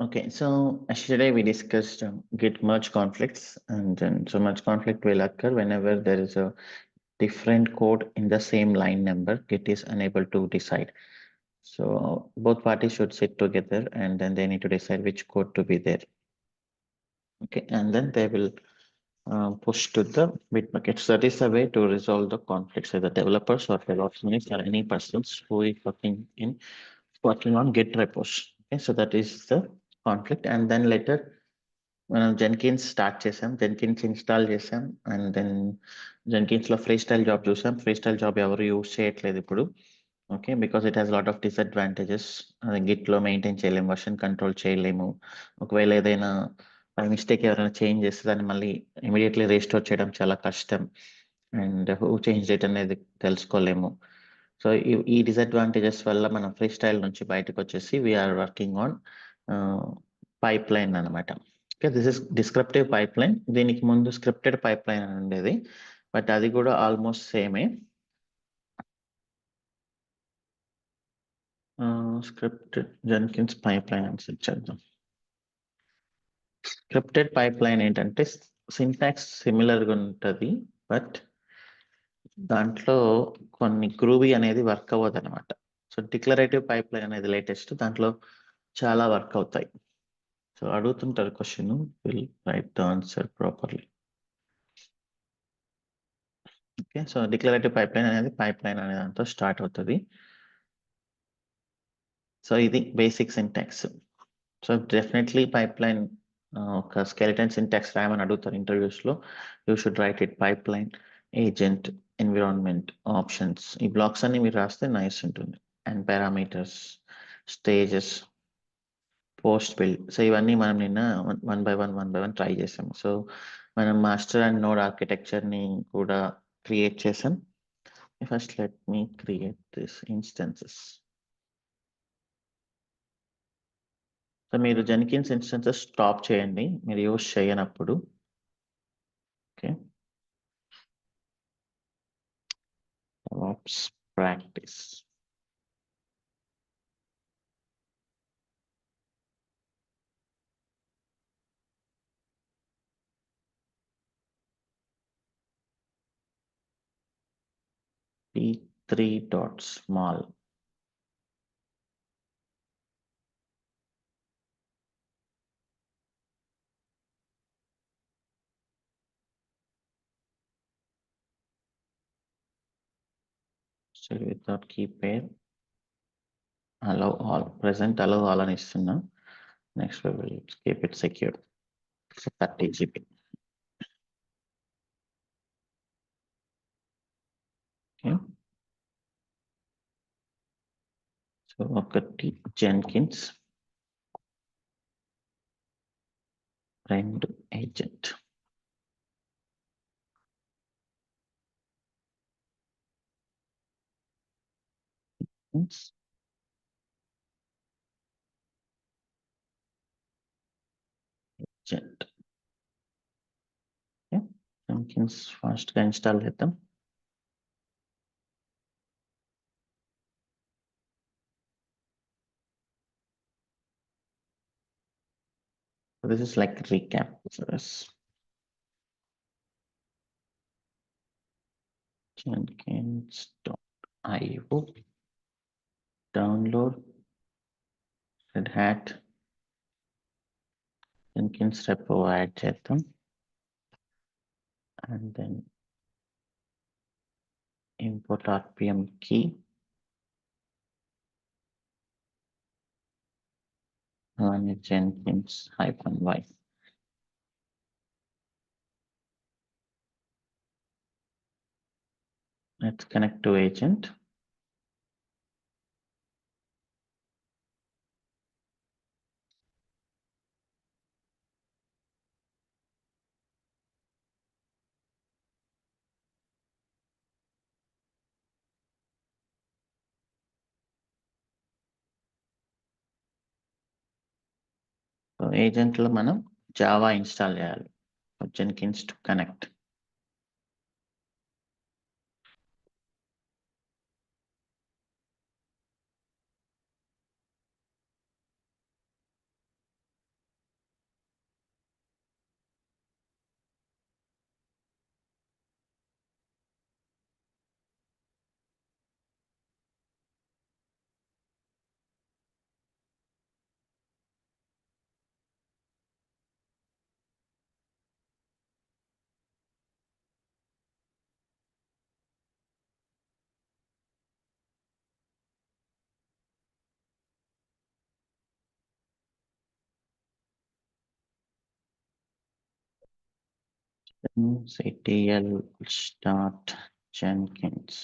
Okay, so yesterday we discussed Git merge conflicts, and then so merge conflict will occur whenever there is a different code in the same line number. Git is unable to decide. So both parties should sit together and then they need to decide which code to be there. Okay, and then they will push to the Bitbucket. So that is the way to resolve the conflicts, either developers or developers or any persons who is working on Git repos. Okay, so that is the conflict, and then later మనం Jenkins start చేసాం, Jenkins install చేసాం, and then Jenkins లో free style job చూసాం. Free style job ఎవరు use చేయట్లేదు ఇప్పుడు. Okay, because it has lot of disadvantages. Git లో maintain చేయలేము, వర్షన్ కంట్రోల్ చేయలేము. ఒకవేళ ఏదైనా బై మిస్టేక్ ఎవరైనా చేంజ్ చేస్తే దాన్ని మళ్ళీ ఇమీడియట్లీ రీస్టోర్ చేయడం చాలా కష్టం, అండ్ హూ చేంజ్ డేట్ అనేది తెలుసుకోలేము. సో ఈ డిసడ్వాంటేజెస్ వల్ల మనం ఫ్రీ స్టైల్ నుంచి బయటకు వచ్చేసి we're working on pipeline అనమాట. Okay, this is descriptive pipeline. దీనికి ముందు స్క్రిప్టెడ్ పైప్ లైన్ అని ఉండేది, బట్ అది కూడా ఆల్మోస్ట్ సేమే. స్క్రిప్టెడ్ జెన్కిన్స్ పైప్ లైన్ అని సెట్ చేద్దాం. స్క్రిప్టెడ్ పైప్ లైన్ ఏంటంటే సింటాక్స్ సిమిలర్గా ఉంటుంది, బట్ దాంట్లో కొన్ని గ్రూవీ అనేది వర్క్ అవ్వదు అనమాట. సో డిక్లరేటివ్ పైప్ లైన్ అనేది లేటెస్ట్, దాంట్లో చాలా వర్క్ అవుతాయి. సో అడుగుతుంటారు question, will write the answer properly. Okay, so declarative pipe line అనేది అనే దాంతో స్టార్ట్ అవుతుంది. సో ఇది basic syntax. So definitely pipe line ఒక స్కెలిటన్ సింటాక్స్ రాయమని అడుగుతారు ఇంటర్వ్యూస్ లో. You should write it pipe line, agent, environment, options. ఈ బ్లాక్స్ అన్ని మీరు రాస్తే నైస్ ఉంటుంది. And parameters, stages, post build. So ఇవన్నీ మనం నిన్న వన్ బై వన్ ట్రై చేసాం. సో మనం మాస్టర్ అండ్ నోడ్ ఆర్కిటెక్చర్ ని కూడా క్రియేట్ చేసాం. First let me create this instances. So మీరు జెన్కిన్స్ ఇన్స్టెన్సెస్ స్టాప్ చేయండి మీరు యూజ్ చేయనప్పుడు. Okay, practice. p3.small. Still without key pair. Allow all. Present allow all అని ఇస్తున్నా. Next we will keep it secure. 30 GB. Okay. So ఒకటి Jenkins, రెండు agent. Agent. Jenkins fast గా install చేద్దాం. This is like recap for us. Jenkins.io, download Red Hat Jenkins repo add చేద్దాం, and then import RPM key, run Jenkins-y. Let's connect to agent. So agent లో మనం Java install చేయాలి. Jenkins to connect. ctl start Jenkins.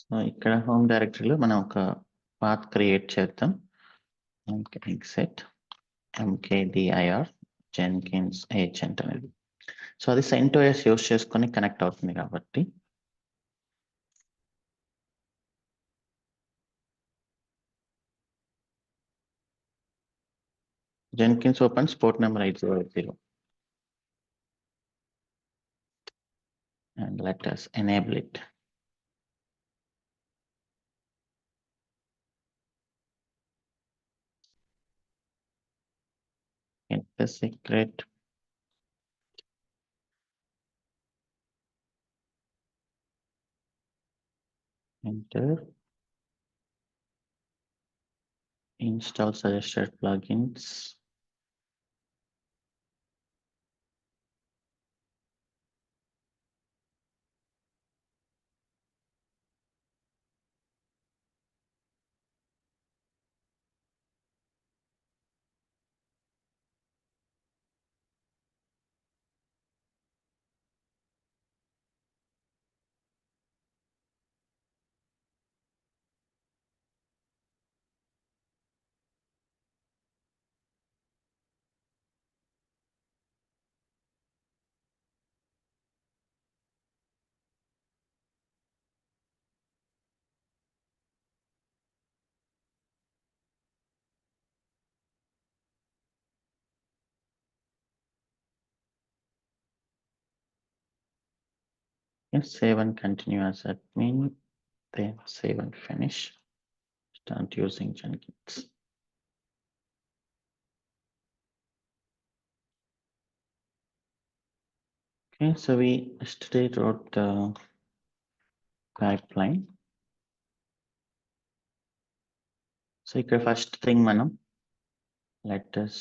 So ఇక్కడ home డైరెక్టరీలో మనం ఒక path create చేద్దాం. exit mkdir Jenkins agent అనేది. సో అది CentOS యూస్ చేసుకొని కనెక్ట్ అవుతుంది కాబట్టి Jenkins opens port number 8080 and let us enable it. Get the secret. Enter. Install suggested plugins. Yes, save and continue as admin. Then save and finish. Start using Jenkins. Okay, so we yesterday wrote the pipeline. So ఇక్కడ first thing మనం let us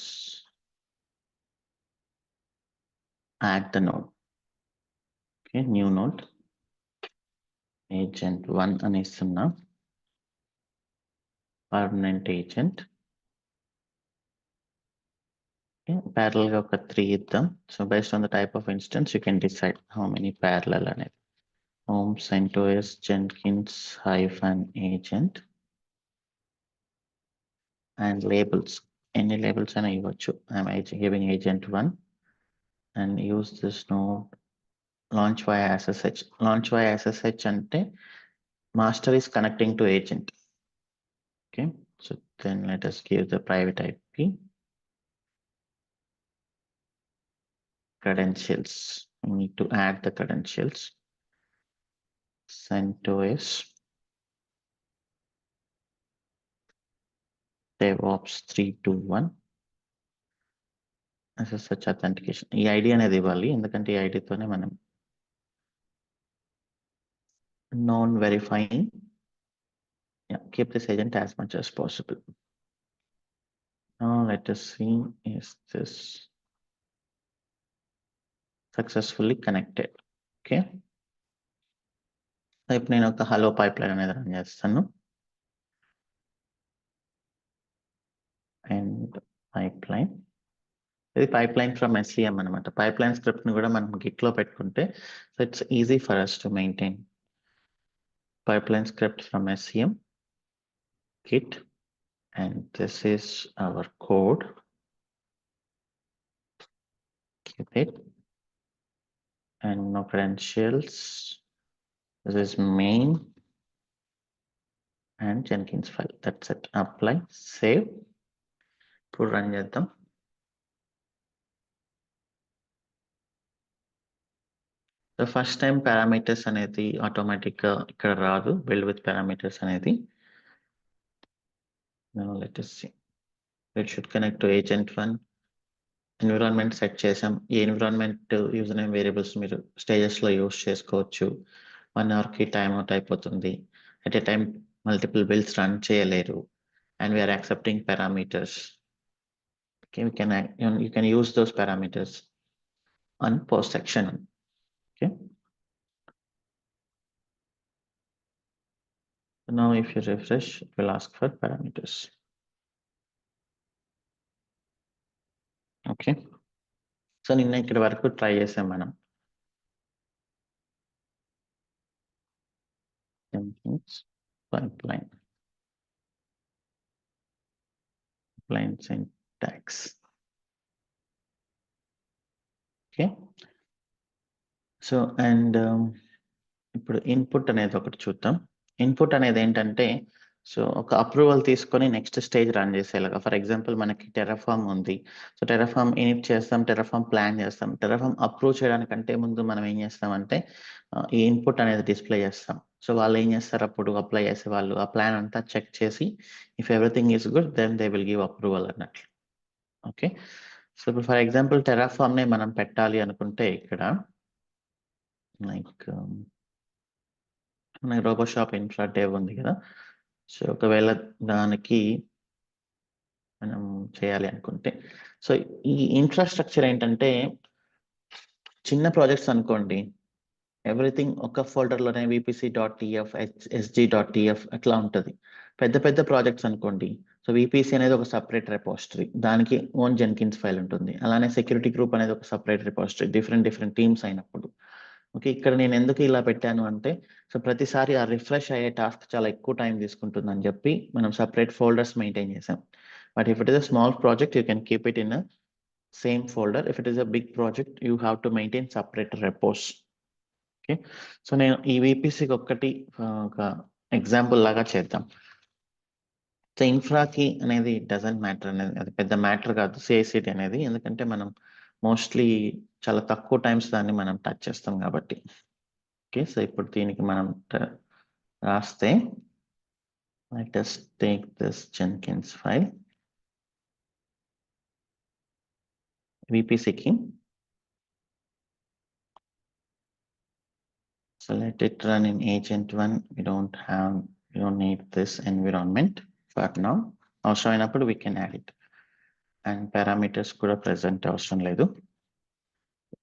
add the node. Okay, new node agent 1 అని ఇస్తున్నా. Permanent agent. Okay, parallel గా ఒక 3 ఇద్దాం. So based on the type of instance you can decide how many parallel అనేది. Home CentOS Jenkins -agent and labels. Any labels అయినా ఇవ్వచ్చు. I'm giving agent 1 and use this node launch via SSH. Launch via SSH ante master is connecting to agent. Okay, so then let us give the private IP. Credentials. We need to add the credentials. CentOS DevOps 321 SSH authentication. ఈ ID అనేది ఇవ్వాలి ఎందుకంటే ఈ ఐడితోనే మనం non verifying. Yeah, keep this agent as much as possible. Now let us see, is this successfully connected? Okay, ఇప్పుడు నేను ఒక hello pipeline అనేది రన్ చేస్తాను. అండ్ పైప్లైన్, ఇది పైప్లైన్ ఫ్రమ్ SCM అనమాట. పైప్లైన్ స్క్రిప్ట్ ని కూడా మనం గిట్ లో పెట్టుకుంటే so it's easy for us to maintain. Pipeline script from SCM git, and this is our code. Keep it and no credentials. This is main and Jenkins file. That's it. Apply, save. ఇప్పుడు run చేద్దాం. The first time parameters అనేది automatic గా ఇక్కడ రాదు. Build with parameters అనేది. Now let us see. It should connect to agent 1. Environment set చేసాం. ఈ environment user name variables మీరు స్టేజెస్ లో యూజ్ చేసుకోవచ్చు. 1 hour కి టైం అవుట్ అయిపోతుంది. At a time multiple builds run చేయలేరు. And we're accepting parameters. Okay, you can use those parameters on post section. Okay. So now if you refresh, it will ask for parameters. Okay. So నిన్న ఇక్కడ వరకు try చేసాం మనం. Pipeline syntax. Okay. So and ఇప్పుడు input అనేది ఒకటి చూద్దాం. Input అనేది ఏంటంటే సో ఒక అప్రూవల్ తీసుకొని నెక్స్ట్ స్టేజ్ రన్ చేసేలాగా. ఫర్ ఎగ్జాంపుల్ మనకి టెరాఫామ్ ఉంది. సో టెరాఫామ్ ఇనిట్ చేస్తాం, టెరాఫామ్ ప్లాన్ చేస్తాం. టెరాఫామ్ అప్రూవ్ చేయడానికంటే ముందు మనం ఏం చేస్తామంటే ఈ ఇన్పుట్ అనేది డిస్ప్లే చేస్తాం. సో వాళ్ళు ఏం చేస్తారు, అప్పుడు అప్లై చేసే వాళ్ళు ఆ ప్లాన్ అంతా చెక్ చేసి if everything is good then they will give approval అన్నట్లు. ఓకే. సో ఇప్పుడు ఫర్ ఎగ్జాంపుల్ టెరాఫామ్ ని మనం పెట్టాలి అనుకుంటే ఇక్కడ లైక్ మనకి రోబోషాప్ ఇన్ఫ్రా డెవ్ ఉంది కదా. సో ఒకవేళ దానికి మనం చేయాలి అనుకుంటే సో ఈ ఇన్ఫ్రాస్ట్రక్చర్ ఏంటంటే చిన్న ప్రాజెక్ట్స్ అనుకోండి, ఎవ్రీథింగ్ ఒక ఫోల్డర్లోనే vpc.tf sg.tf అట్లా ఉంటుంది. పెద్ద పెద్ద ప్రాజెక్ట్స్ అనుకోండి, సో విపిసి అనేది ఒక సపరేట్ రెపాజిటరీ, దానికి ఓన్ జెన్కిన్స్ ఫైల్ ఉంటుంది. అలానే సెక్యూరిటీ గ్రూప్ అనేది ఒక సపరేట్ రెపాజిటరీ, డిఫరెంట్ టీమ్స్ అయినప్పుడు. ఓకే, ఇక్కడ నేను ఎందుకు ఇలా పెట్టాను అంటే సో ప్రతిసారి ఆ రిఫ్రెష్ అయ్యే టాస్క్ చాలా ఎక్కువ టైం తీసుకుంటుందని చెప్పి మనం సపరేట్ ఫోల్డర్స్ మెయింటైన్ చేసాం. But if it is a small project you can keep it in a same folder. If it is a big project you have to maintain separate repos. Okay, so నేను ఈ విపిసికి ఒక్కటి ఒక example లాగా చేద్దాం. So ఇన్ఫ్రాకి అనేది doesn't matter, అనేది అది పెద్ద మ్యాటర్ కాదు సిఐసిడి అనేది, ఎందుకంటే మనం మోస్ట్లీ చాలా తక్కువ టైమ్స్ దాన్ని మనం టచ్ చేస్తాం కాబట్టి. ఓకే, సో ఇప్పుడు దీనికి మనం రాస్తే let us take this Jenkins file, vpc-కి. So let it run in agent 1. We don't need this environment for now. అవసరమైనప్పుడు we can add it. And parameters కూడా present అవసరం లేదు.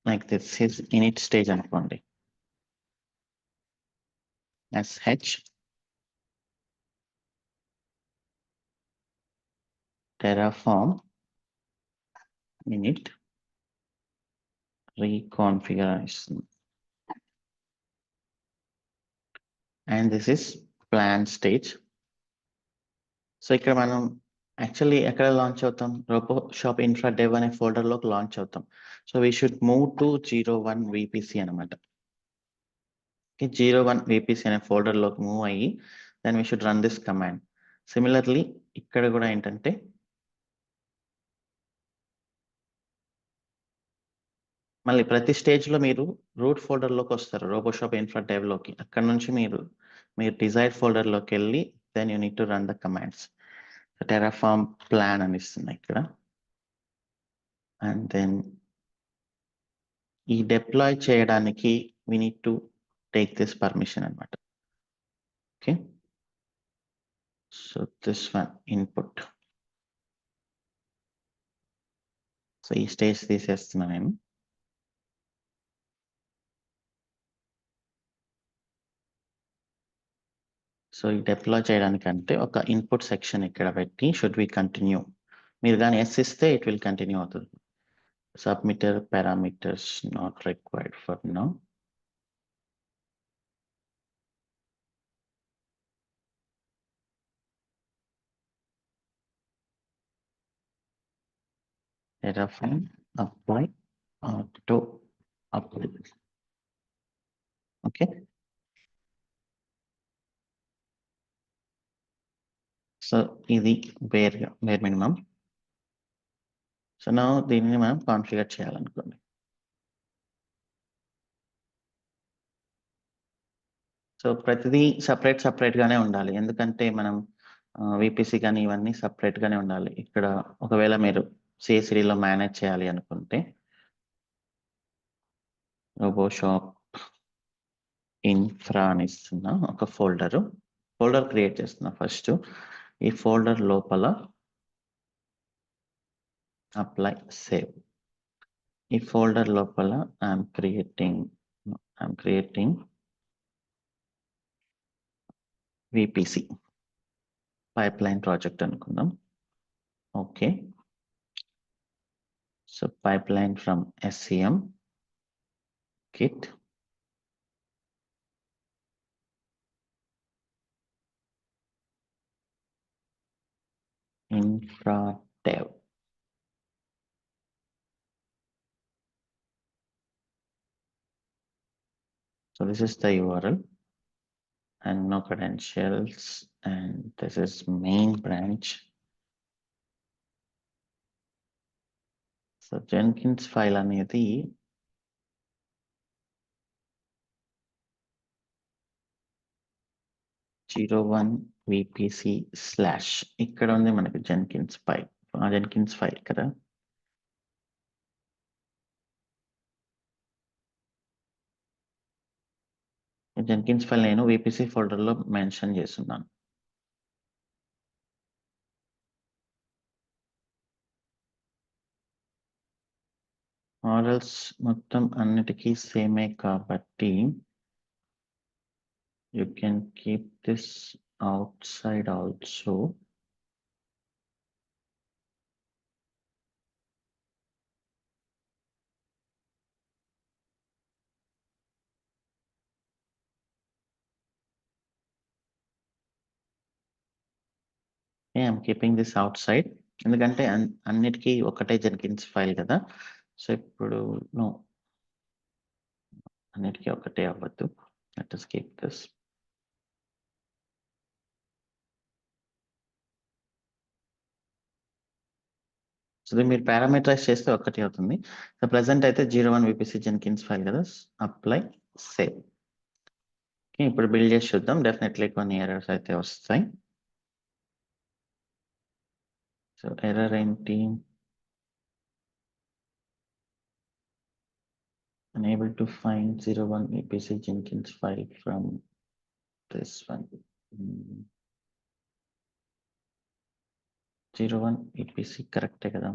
Like this is init stage అనుకోండి. sh terraform init reconfiguration. And this is plan stage. So ఇక్కడ మనం actually ఎక్కడ launch అవుతాం, RoboShop infra dev అనే ఫోల్డర్లోకి లాంచ్ అవుతాం. So we should move to 01 VPC అనమాట. 01 విపిసి అనే ఫోల్డర్లోకి మూవ్ అయ్యి then we should run this command. Similarly ఇక్కడ కూడా ఏంటంటే మళ్ళీ ప్రతి స్టేజ్లో మీరు రూట్ ఫోల్డర్లోకి వస్తారు, రోబోషాప్ ఇన్ఫ్రా డెవ్లోకి. అక్కడ నుంచి మీరు డిజైర్ ఫోల్డర్లోకి వెళ్ళి then you need to run the commands. Terraform plan అని ఇస్తున్నాయి ఇక్కడ. అండ్ దెన్ ఈ డిప్లాయ్ చేయడానికి we need to take this permission అన్నమాట. Okay, so this one input. So ఈ స్టేజ్ తీసేస్తున్నా నేను. సో ఈ డిప్లాయ్ చేయడానికంటే ఒక ఇన్పుట్ సెక్షన్ ఇక్కడ పెట్టి షుడ్ వి కంటిన్యూ, మీరు కానీ ఎస్ ఇస్తే ఇట్ విల్ కంటిన్యూ అవుతుంది. Submitter parameters not required for now. Terraform apply auto update. Okay, so ఇది bare minimum. సో నా దీనిని మనం కాన్ఫిగర్ చేయాలనుకోండి. సో ప్రతిదీ సపరేట్ గానే ఉండాలి, ఎందుకంటే మనం విపిసి కానీ ఇవన్నీ సపరేట్ గానే ఉండాలి. ఇక్కడ ఒకవేళ మీరు సిఐసిడిలో మేనేజ్ చేయాలి అనుకుంటే రోబోషాప్ ఇన్ఫ్రా అని ఇస్తున్నా ఒక ఫోల్డర్ క్రియేట్ చేస్తున్నా ఫస్ట్. ఈ ఫోల్డర్ లోపల అప్లై సేవ్. ఈ ఫోల్డర్ లోపల I'm creating VPC pipeline project అనుకుందాం. Okay, so pipeline from SCM Git infra dev. So this is the URL and no credentials, and this is main branch. So Jenkins file అనేది (01 VPC / ఇక్కడ ఉంది మనకి Jenkins file. ఆ Jenkins file కదా. Jenkins file నేను VPC ఫోల్డర్లో mention చేస్తున్నాను. Models మొత్తం అన్నిటికీ సేమే కాబట్టి you can keep this outside also. I'm keeping this outside ఎందుకంటే అన్నిటికీ ఒకటే జెన్కిన్స్ ఫైల్ కదా. సో ఇప్పుడు నో, అన్నిటికీ ఒకటే అవ్వద్దు. Let us keep this. So మీరు పారామీటరైజ్ చేస్తే ఒకటి అవుతుంది. సో ప్రెసెంట్ అయితే 01 VPC జెన్కిన్స్ ఫైల్ కదా. Apply save. ఇప్పుడు బిల్డ్ చేసి చూద్దాం. డెఫినెట్లీ కొన్ని ఎర్రర్స్ అయితే వస్తాయి. సో ఎర్రర్ ఏంటి? Unable to find 01 VPC Jenkins file from this one. 01 VPC కరెక్టే కదా.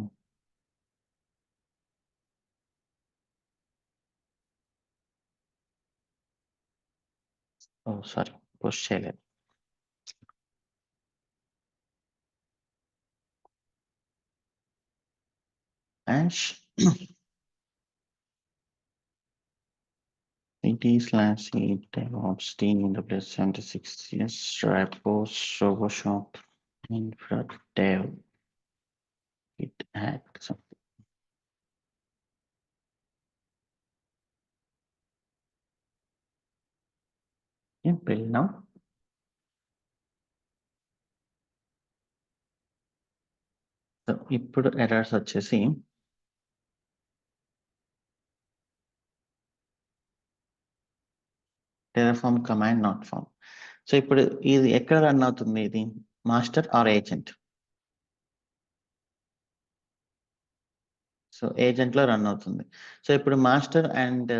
ఓ సారీ, పోస్ట్ చేయలేదు. Ash CT/E DevOps team in AWS 76 yes repos Roboshop infra dev git add something. Build now. So ఇప్పుడు errors వచ్చేసి terraform command not found. So ఇప్పుడు ఇది ఎక్కడ run అవుతుంది? ఇది master are agent? So agent లో run అవుతుంది. సో ఇప్పుడు మాస్టర్ అండ్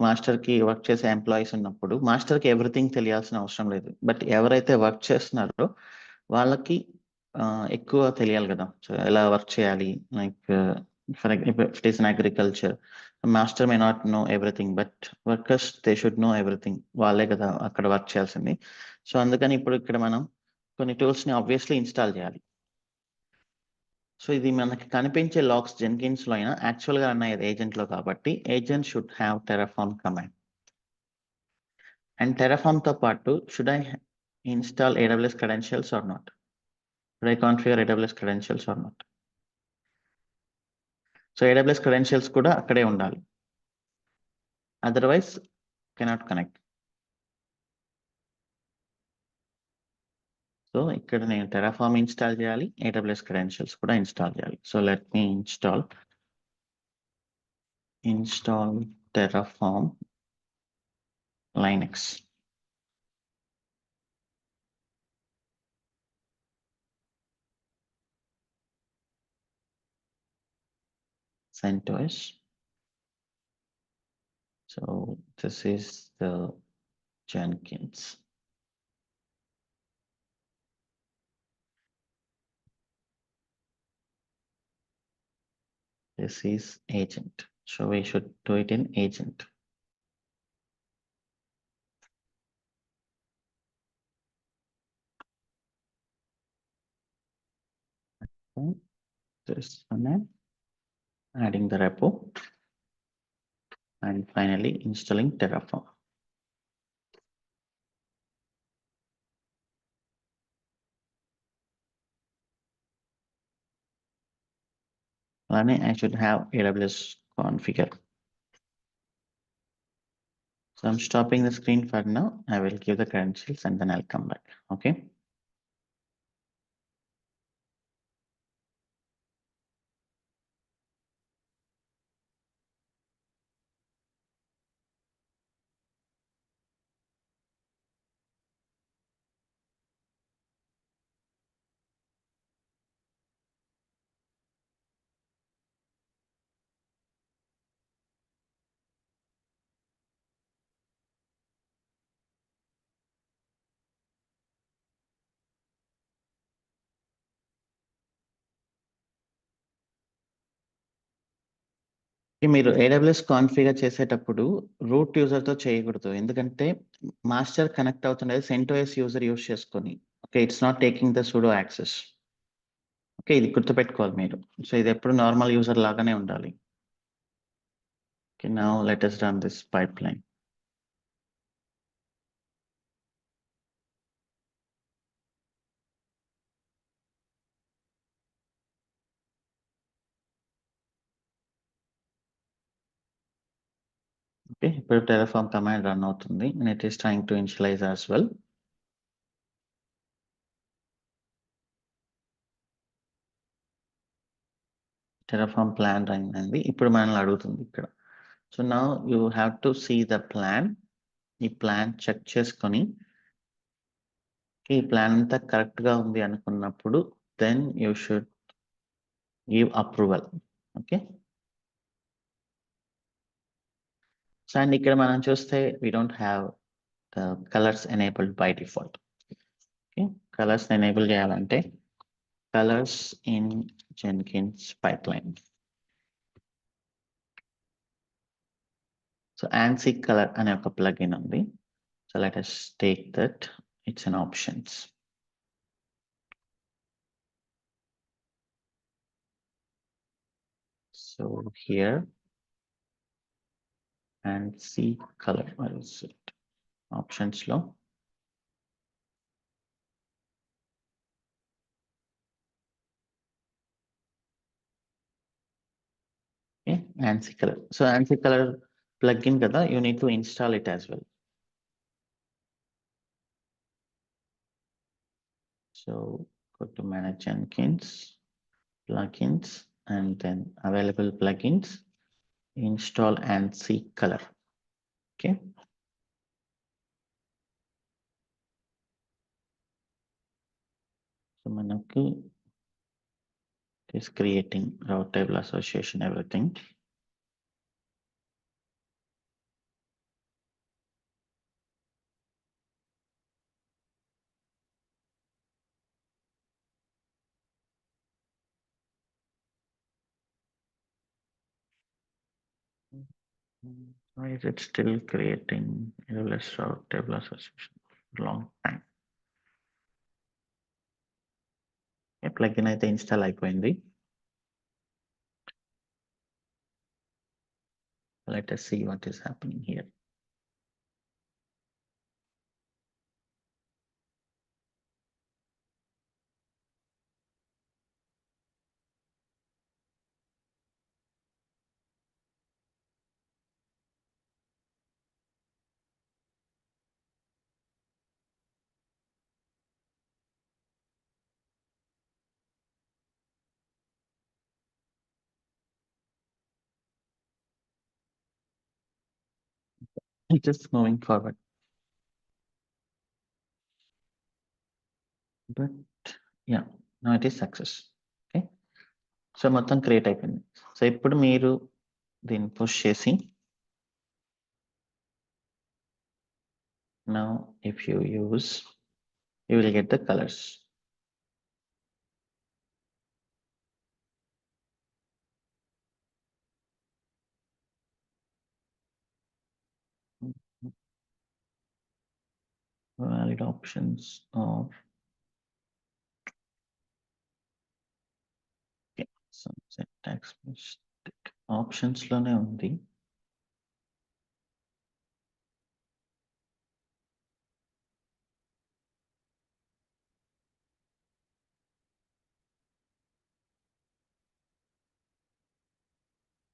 మాస్టర్ కి వర్క్ చేసే ఎంప్లాయీస్ ఉన్నప్పుడు మాస్టర్ కి ఎవ్రీథింగ్ తెలియాల్సిన అవసరం లేదు. బట్ ఎవరైతే వర్క్ చేస్తున్నారో వాళ్ళకి ఎక్కువ తెలియాలి కదా. సో ఎలా వర్క్ చేయాలి, for it is an agriculture, master may not know everything but workers they should know everything. వాళ్ళే కదా అక్కడ వర్క్ చేయాల్సింది. సో అందుకని ఇప్పుడు ఇక్కడ మనం కొన్ని టూల్స్ ని ఆబ్వియస్లీ ఇన్స్టాల్ చేయాలి. సో ఇది మనకి కనిపించే లాగ్స్ జెన్కిన్స్ లో అయినా యాక్చువల్ గా రన్ అయ్యేది ఏజెంట్ లో కాబట్టి agent should have Terraform command. And Terraform తో పాటు should I install AWS credentials or not? Should I configure AWS credentials or not? So AWS credentials కూడా అక్కడే ఉండాలి, అదర్వైజ్ కెనాట్ కనెక్ట్. సో ఇక్కడ నేను టెరాఫార్మ్ ఇన్స్టాల్ చేయాలి, AWS credentials కూడా install చేయాలి. So let me install Terraform Linux. CentOS. So this is the Jenkins. This is agent. So we should do it in agent. Okay. This one, adding the repo, and finally installing Terraform. I should have AWS configure. So I'm stopping the screen for now. I will give the credentials and then I'll come back. Okay. మీరు AWS configure చేసేటప్పుడు root user తో చేయకూడదు, ఎందుకంటే master connect అవుతున్నది CentOS user use చేసుకొని. Okay, it's not taking the sudo access. Okay, ఇది గుర్తుపెట్టుకోవాలి మీరు. సో ఇది ఎప్పుడు నార్మల్ యూజర్ లాగానే ఉండాలి. Okay, now let us run this pipeline. Okay, ఇప్పుడు Terraform కమాండ్ రన్ అవుతుంది and it is trying to initialize as well. Terraform plan run అయింది. ఇప్పుడు మనల్ని అడుగుతుంది ఇక్కడ. So now you have to see the plan. ఈ ప్లాన్ చెక్ చేసుకొని ఈ ప్లాన్ అంతా కరెక్ట్ గా ఉంది అనుకున్నప్పుడు then you should give approval. Okay, so and ఇక్కడ మనం చూస్తే we don't have the colors enabled by default. Okay, colours enable చేయాలంటే colours in Jenkins pipeline. So ANSI colour అనే ఒక ప్లగిన్ ఉంది. So let us take that. It's an options. So here ANSI color, what is it? Options లో okay, ANSI color. So ANSI color plugin kada, you need to install it as well. So go to manage Jenkins plugins and then available plugins, install ANSI color. Okay, so మనకు is creating route table association, everything. Why is it still creating AWS route table association? Long time. Plugin అయితే install అయిపోయింది. Let us see what is happening here. Just moving forward. But yeah, now it is success. Okay, so మొత్తం create అయిపోయింది. So ఇప్పుడు మీరు దీన్ని push చేసి Now, if you use, you will get the colors. Valid options of syntax mistake. Options లోనే ఉంది.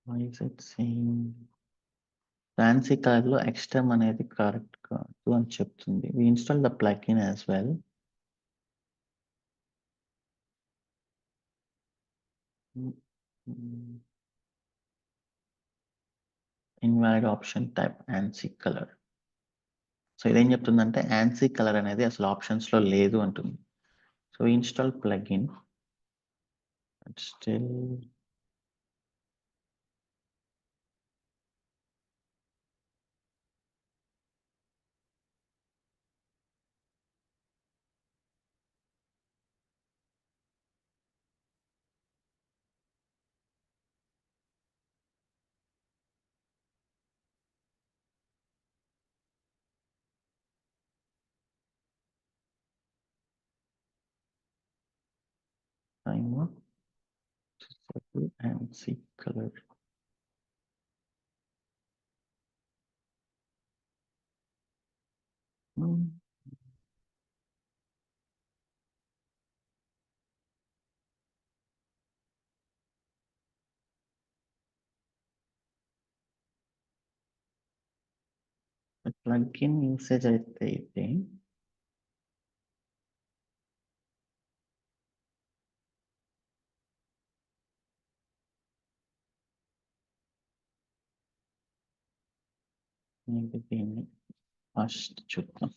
Why is it saying fancy colour లో ఎక్స్టర్మ్ అనేది కరెక్ట్ కాదు అని చెప్తుంది. We install the plugin as well. Invalid option type ANSI color. So ఇదేం చెప్తుందంటే ANSI colour అనేది అసలు ఆప్షన్స్ లో లేదు అంటుంది. So install plugin still ANSI color. Plugin usage అయితే ఇది దీన్ని ఫస్ట్ చూద్దాం.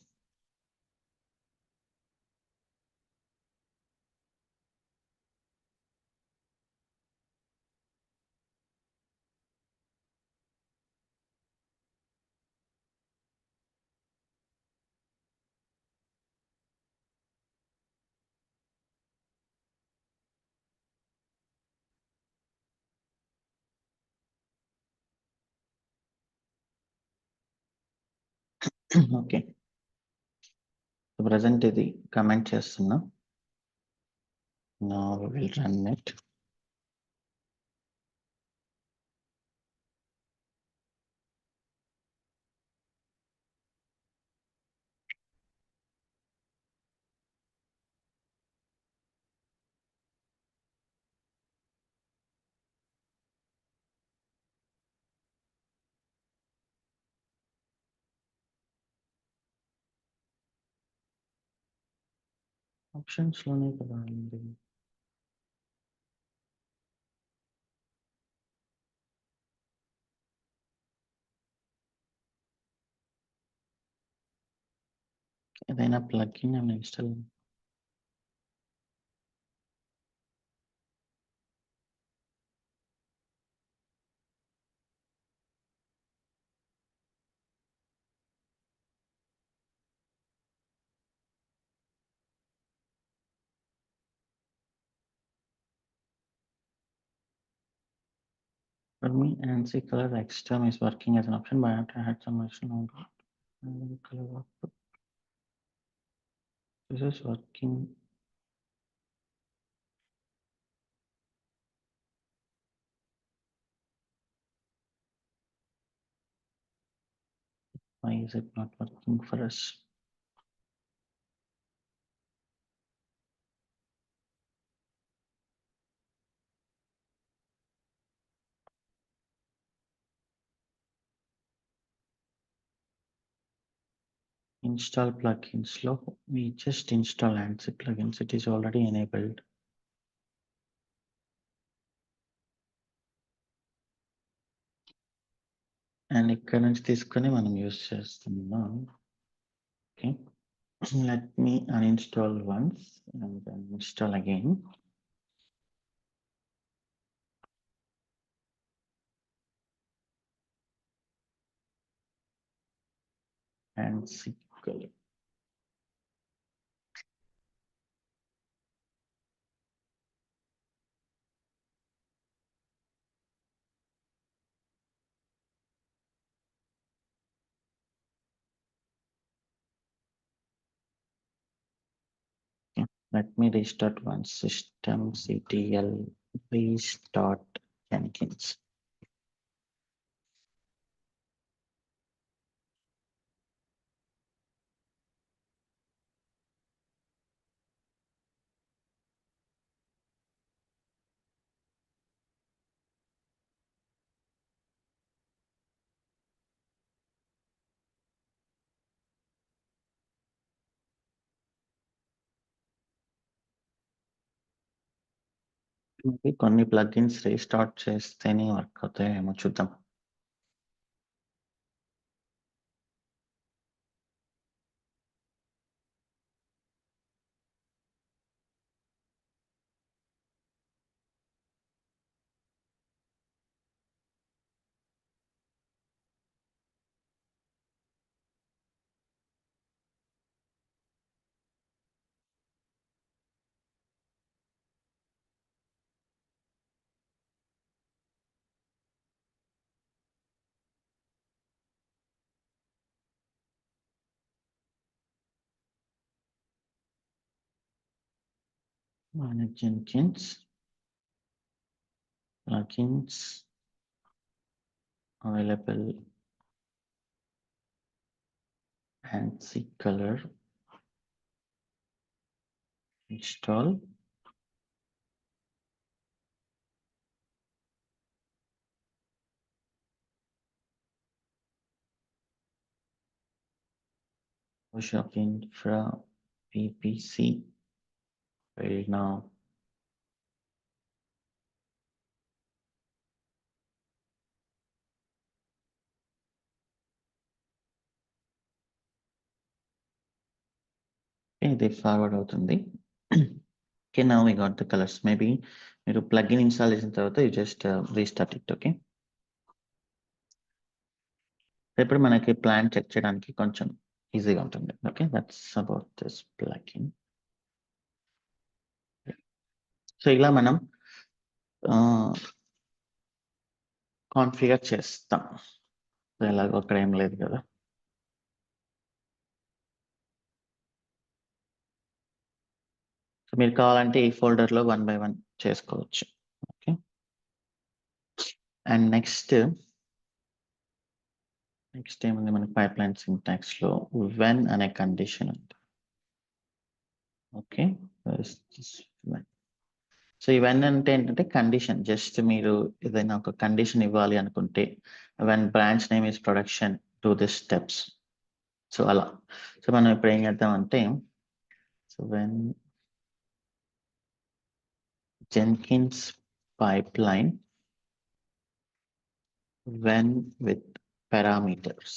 ఓకే, ప్రజెంట్ ఇది కమెంట్ చేస్తున్నా. Now we will run it. Options లోనే కదా ఉంది. ఏదైనా ప్లగిన్ అని install for me. ANSI color external is working as an option, but I have to add some additional color output. This is working. Why is it not working for us? Install plugins. We just install ANSI plugins. It is already enabled. And ఇక్కడ నుంచి తీసుకొని మనం use చేస్తున్నాం. Okay, let me uninstall once and then install again. ANSI color. Let me restart one system ctl restart Jenkins. కొన్ని plugins restart చేస్తేనే work అవుతాయేమో చూద్దాం. Manage Jenkins plugins available ANSI color install. Shop infra VPC will now. ఇది forward అవుతుంది. Okay, now we got the colors. Maybe మీరు plugin install చేసిన తర్వాత you just restart it. Okay, ఇప్పుడు మనకి ప్లాన్ చెక్ చేయడానికి కొంచెం ఈజీగా ఉంటుంది. Okay, that's about this plugin. So ఇలా మనం కాన్ఫిగర్ చేస్తాం. ఎలాగో అక్కడ ఏం లేదు కదా. సో మీరు కావాలంటే ఈ ఫోల్డర్లో 1 by 1 చేసుకోవచ్చు. ఓకే, అండ్ నెక్స్ట్ ఏముంది మనకి పైప్లైన్ సింటాక్స్ లో వెన్ అనే కండిషన్ ఉంది. ఓకే, సో ఇవన్నీ అంటే ఏంటంటే కండిషన్, జస్ట్ మీరు ఏదైనా ఒక కండిషన్ ఇవ్వాలి అనుకుంటే when branch name is production to this steps. So అలా. సో మనం ఇప్పుడు ఏం చేద్దామంటే so when Jenkins pipeline when with parameters.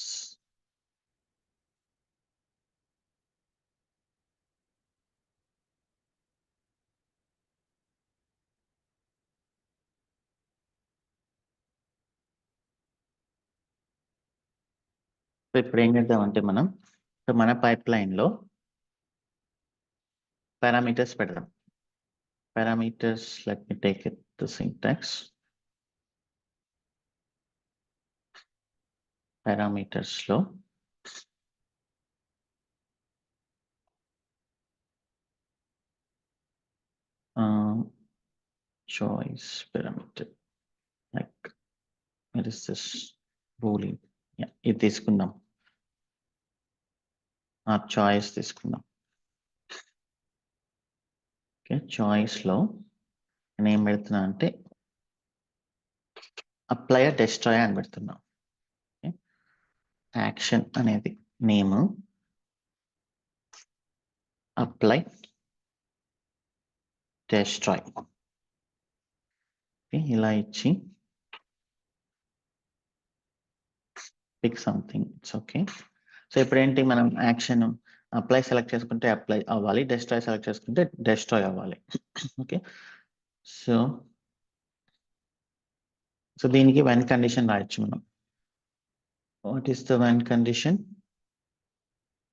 ఇప్పుడు ఏం చేద్దామంటే మనం మన పైప్లైన్ లో పారామీటర్స్ పెడదాం. Parameters, let me take it the syntax. Parameters లో choice parameter, like what is this boolean? Yeah, ఇది తీసుకుందాం. ఆ చాయిస్ తీసుకుందాం. ఓకే, చాయిస్ లో నేను ఏం పెడుతున్నా అంటే అప్లై డెస్ట్రాయ్ అని పెడుతున్నాం. యాక్షన్ అనేది నేమ్, అప్లై డెస్ట్రాయ్. ఇలా ఇచ్చి pick something, it's okay. So ఇప్పుడు ఏంటి, మనం యాక్షన్ అప్లై సెలెక్ట్ చేసుకుంటే అప్లై అవ్వాలి, డెస్ట్రాయ్ సెలెక్ట్ చేసుకుంటే డెస్ట్రాయ్ అవ్వాలి. ఓకే, సో దీనికి వెన్ కండిషన్ రాయొచ్చు మనం. What is the when condition?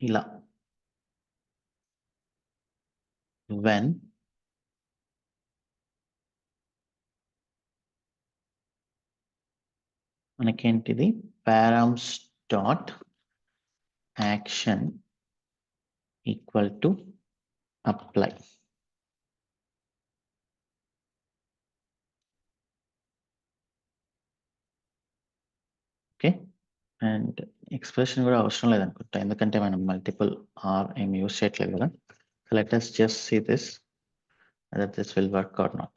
ఇలా when మనకేంటిది params dot action equal to apply. Okay, and expression కూడా అవసరం లేదనుకుంటా, ఎందుకంటే మనం మల్టిపుల్ ఆర్ ఏం యూస్ చేయట్లేదు కదా. So let us just see this whether this will work or not.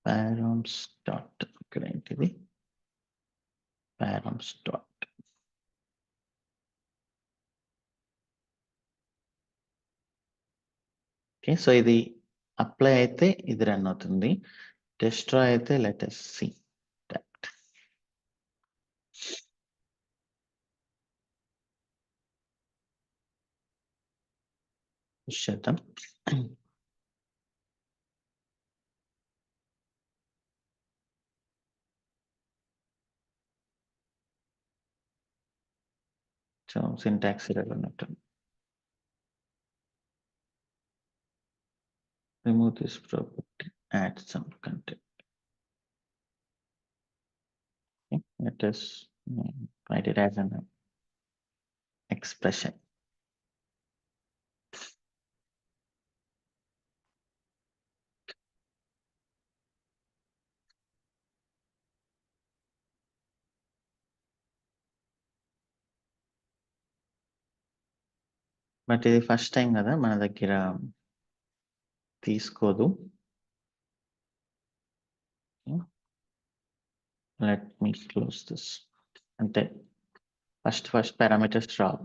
params dot ఇక్కడ ఏంటిది params dot ఓకే. సో ఇది అప్లై అయితే ఇది రన్ అవుతుంది, destroy అయితే let us see that. Push చేద్దాం. సో సింటాక్స్ ఎర్రర్ ఉన్నట్టుంది. remove this property, add some content. Okay, let us write it as an expression. But ఇది ఫస్ట్ టైం కదా మన దగ్గర తీసుకోదు. Let me close this. అంటే ఫస్ట్ పారామీటర్స్ రావు.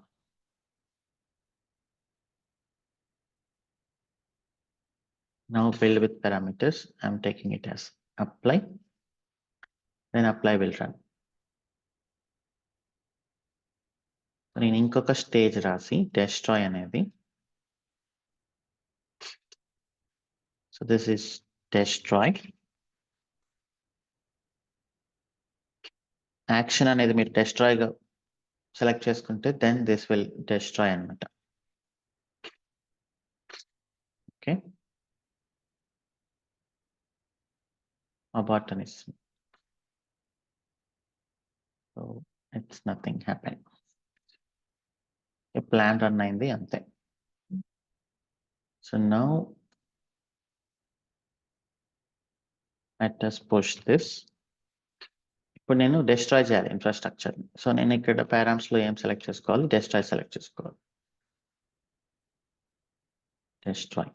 Now build with parameters. I'm taking it as apply. Then apply will run. నేను ఇంకొక stage రాసి destroy అనేది. So this is destroy. Action అనేది మీరు destroy గా సెలెక్ట్ చేసుకుంటే then this will destroy అన్నమాట. ఓకే, ఆ బటన్ ఇస్తుంది. So it's nothing happen. Plan run అయింది అంతే. So now let us push this. ఇప్పుడు నేను destroy చేయాలి ఇన్ఫ్రాస్ట్రక్చర్. సో నేను ఇక్కడ params లో ఏం సెలెక్ట్ చేసుకోవాలి, destroy సెలెక్ట్ చేసుకోవాలి. destroy.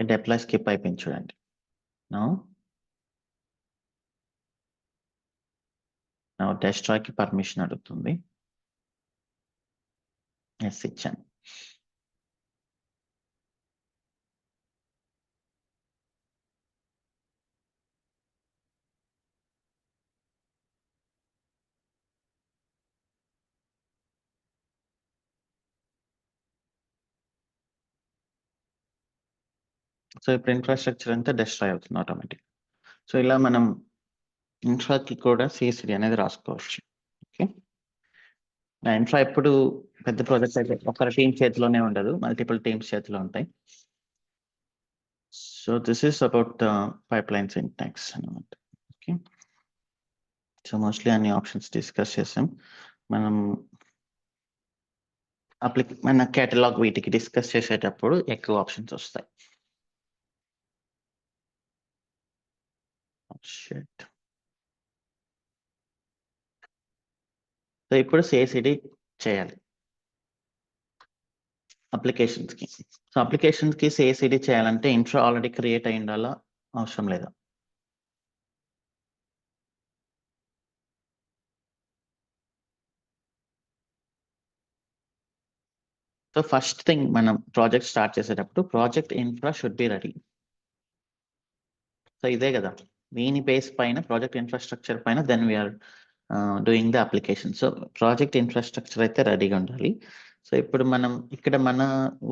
deploy skip అయిపోయింది చూడండి. now destroy కి పర్మిషన్ అడుగుతుంది. ఎస్ ఇచ్చాను. సో ఇప్పుడు ఇన్ఫ్రాస్ట్రక్చర్ అంతా destroy అవుతుంది ఆటోమేటిక్. సో ఇలా మనం ఇన్ఫ్రాకి కూడా CSD అనేది రాసుకోవచ్చు. ఓకే, నా ఇన్ఫ్రా ఎప్పుడు పెద్ద ప్రాజెక్ట్ అయితే ఒక టీం చేతిలోనే ఉండదు, మల్టిపుల్ టీమ్స్ చేతిలో ఉంటాయి. So this is about the pipeline syntax అన్నమాట. ఓకే, సో మోస్ట్లీ అన్ని ఆప్షన్స్ డిస్కస్ చేసాం మనం. మన కేటలాగ్ వీటికి డిస్కస్ చేసేటప్పుడు ఎక్కువ ఆప్షన్స్ వస్తాయి. సో ఇప్పుడు CICD చేయాలి. అప్లికేషన్స్ కి. సో అప్లికేషన్స్ కి సిఐసిడి చేయాలంటే ఇన్ఫ్రా ఆల్రెడీ క్రియేట్ అయి ఉండాలా, అవసరం లేదా? సో ఫస్ట్ థింగ్ మనం ప్రాజెక్ట్ స్టార్ట్ చేసేటప్పుడు project infra should be ready. So ఇదే కదా దీని బేస్ పైన ప్రాజెక్ట్ ఇన్ఫ్రాస్ట్రక్చర్ పైన then we're doing the application. So project infrastructure అయితే రెడీగా ఉండాలి. సో ఇప్పుడు మనం ఇక్కడ మన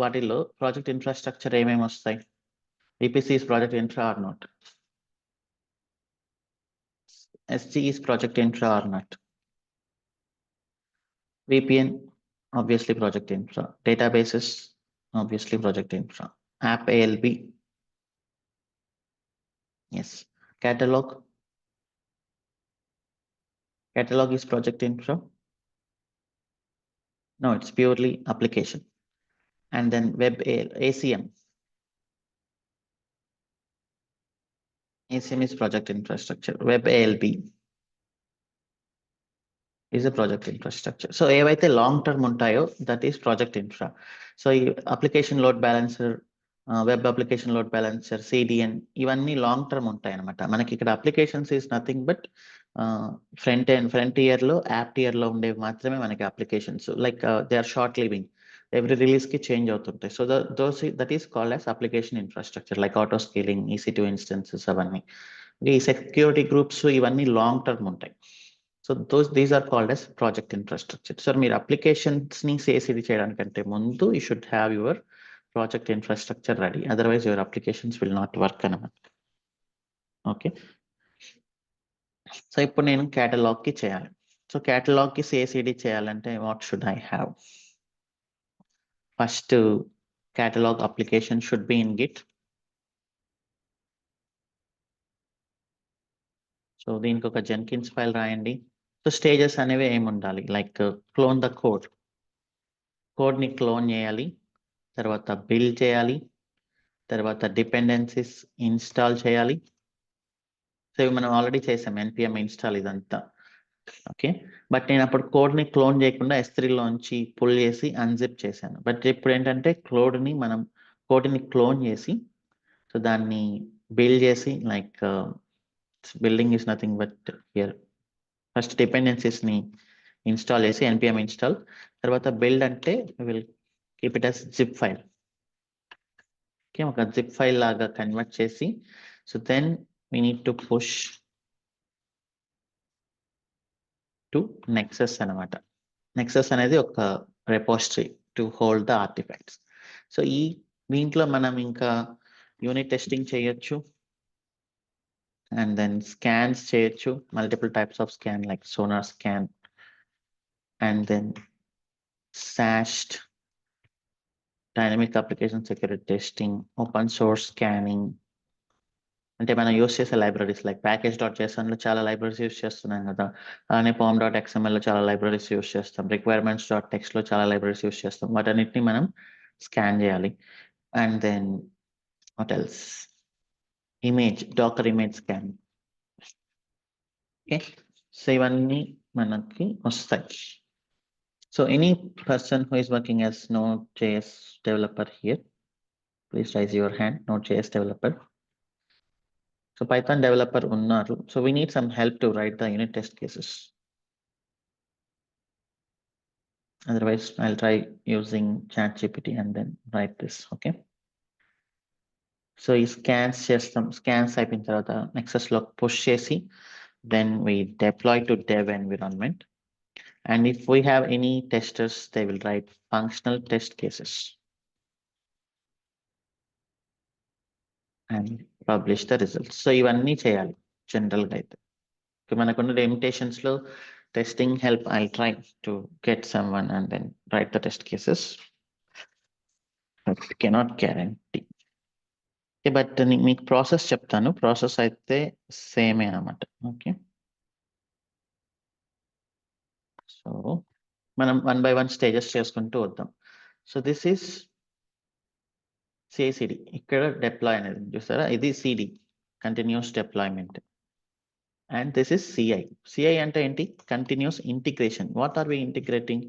వాటిలో ప్రాజెక్ట్ ఇన్ఫ్రాస్ట్రక్చర్ ఏమేమి వస్తాయి? EPC is project infra or not? SG is project infra or not? VPN, obviously project infra. Databases, obviously project infra. App ALB, yes. Catalog is project infra. No, it's purely application. And then web ACM. ACM is project infrastructure. Web ALB is a project infrastructure. So ఏవైతే long term ఉంటాయో that is project infra. So ఈ application load balancer, web application load balancer, CDN ఇవన్నీ long term ఉంటాయి అనమాట. మనకి ఇక్కడ applications is nothing but front tier లో app tier లో ఉండేవి మాత్రమే మనకి applications. Like they are short living, every release కి చేంజ్ అవుతుంటాయి. So that is called as application infrastructure, like auto scaling, EC2 instances అవన్నీ. ఈ సెక్యూరిటీ గ్రూప్స్ ఇవన్నీ లాంగ్ టర్మ్ ఉంటాయి. So these are called as project infrastructure. So మీరు applications ని CI/CD చేయడానికంటే ముందు you should have your project infrastructure ready, otherwise your applications will not work అనమాట. Okay, so ఇప్పుడు నేను కేటలాగ్ కి చేయాలి. సో కేటలాగ్ కి CI/CD చేయాలంటే what should I have? First catalogue application should be in git. So దీనికి ఒక Jenkins file రాయండి. సో స్టేజెస్ అనేవి ఏమి ఉండాలి? లైక్ క్లోన్ ద కోడ్ ని క్లోన్ చేయాలి, తర్వాత బిల్డ్ చేయాలి, తర్వాత డిపెండెన్సీస్ ఇన్స్టాల్ చేయాలి. సో ఇవి మనం ఆల్రెడీ చేసాం, npm ఇన్స్టాల్ ఇదంతా. ఓకే, బట్ నేను అప్పుడు కోడ్ ని క్లోన్ చేయకుండా S3 లోంచి పుల్ చేసి అన్జిప్ చేశాను. బట్ ఇప్పుడు ఏంటంటే కోడ్ ని క్లోన్ చేసి, సో దాన్ని బిల్డ్ చేసి, like building is nothing but here first dependencies ని ఇన్స్టాల్ చేసి npm ఇన్స్టాల్, తర్వాత బిల్డ్ అంటే will keep it as zip file. Okay, ఒక జిప్ ఫైల్ లాగా కన్వర్ట్ చేసి, so then we need to push to Nexus అనమాట. Nexus అనేది ఒక repository to hold the artifacts. So దీంట్లో మనం ఇంకా యూనిట్ టెస్టింగ్ చేయొచ్చు, అండ్ దెన్ స్కాన్స్ చేయొచ్చు, multiple types of scan like Sonar scan, and then SAST, dynamic application security testing, open source scanning. అంటే మనం యూస్ చేసే లైబ్రరీస్ లైక్ package.json లో చాలా లైబ్రరీస్ యూస్ చేస్తున్నాం కదా, అలానే pom.xml లో చాలా లైబ్రరీస్ యూస్ చేస్తాం, requirements.txt లో చాలా లైబ్రరీస్ యూస్ చేస్తాం. వాటన్నిటిని మనం స్కాన్ చేయాలి. And then what else, Docker image scan. Okay, so ఇవన్నీ మనకి వస్తాయి. సో any person who is working as Node.js developer here, please raise your hand. Node.js developer. So Python developer unnaru. So we need some help to write the unit test cases. Otherwise, I'll try using ChatGPT and then write this. Okay. So ఈ scans చేస్తాం. Scans అయిపోయిన తర్వాత Nexus లో push చేసి, then we deploy to dev environment. And if we have any testers, they will write functional test cases and publish the results. So ఇవన్నీ చేయాలి general గా అయితే. మనకున్న limitations లో testing help, I'll try to get someone and then write the test cases, but cannot guarantee. Okay, but మీకు process చెప్తాను. Process అయితే సేమే అన్నమాట. ఓకే, సో మనం 1 by 1 స్టేజెస్ చేసుకుంటూ వద్దాం. So this is CI/CD. ఇక్కడ డిప్లాయ్ అనేది చూస్తారా, ఇది CD, continuous deployment. And this is CI అంటే ఏంటి? Continuous integration. What are we integrating?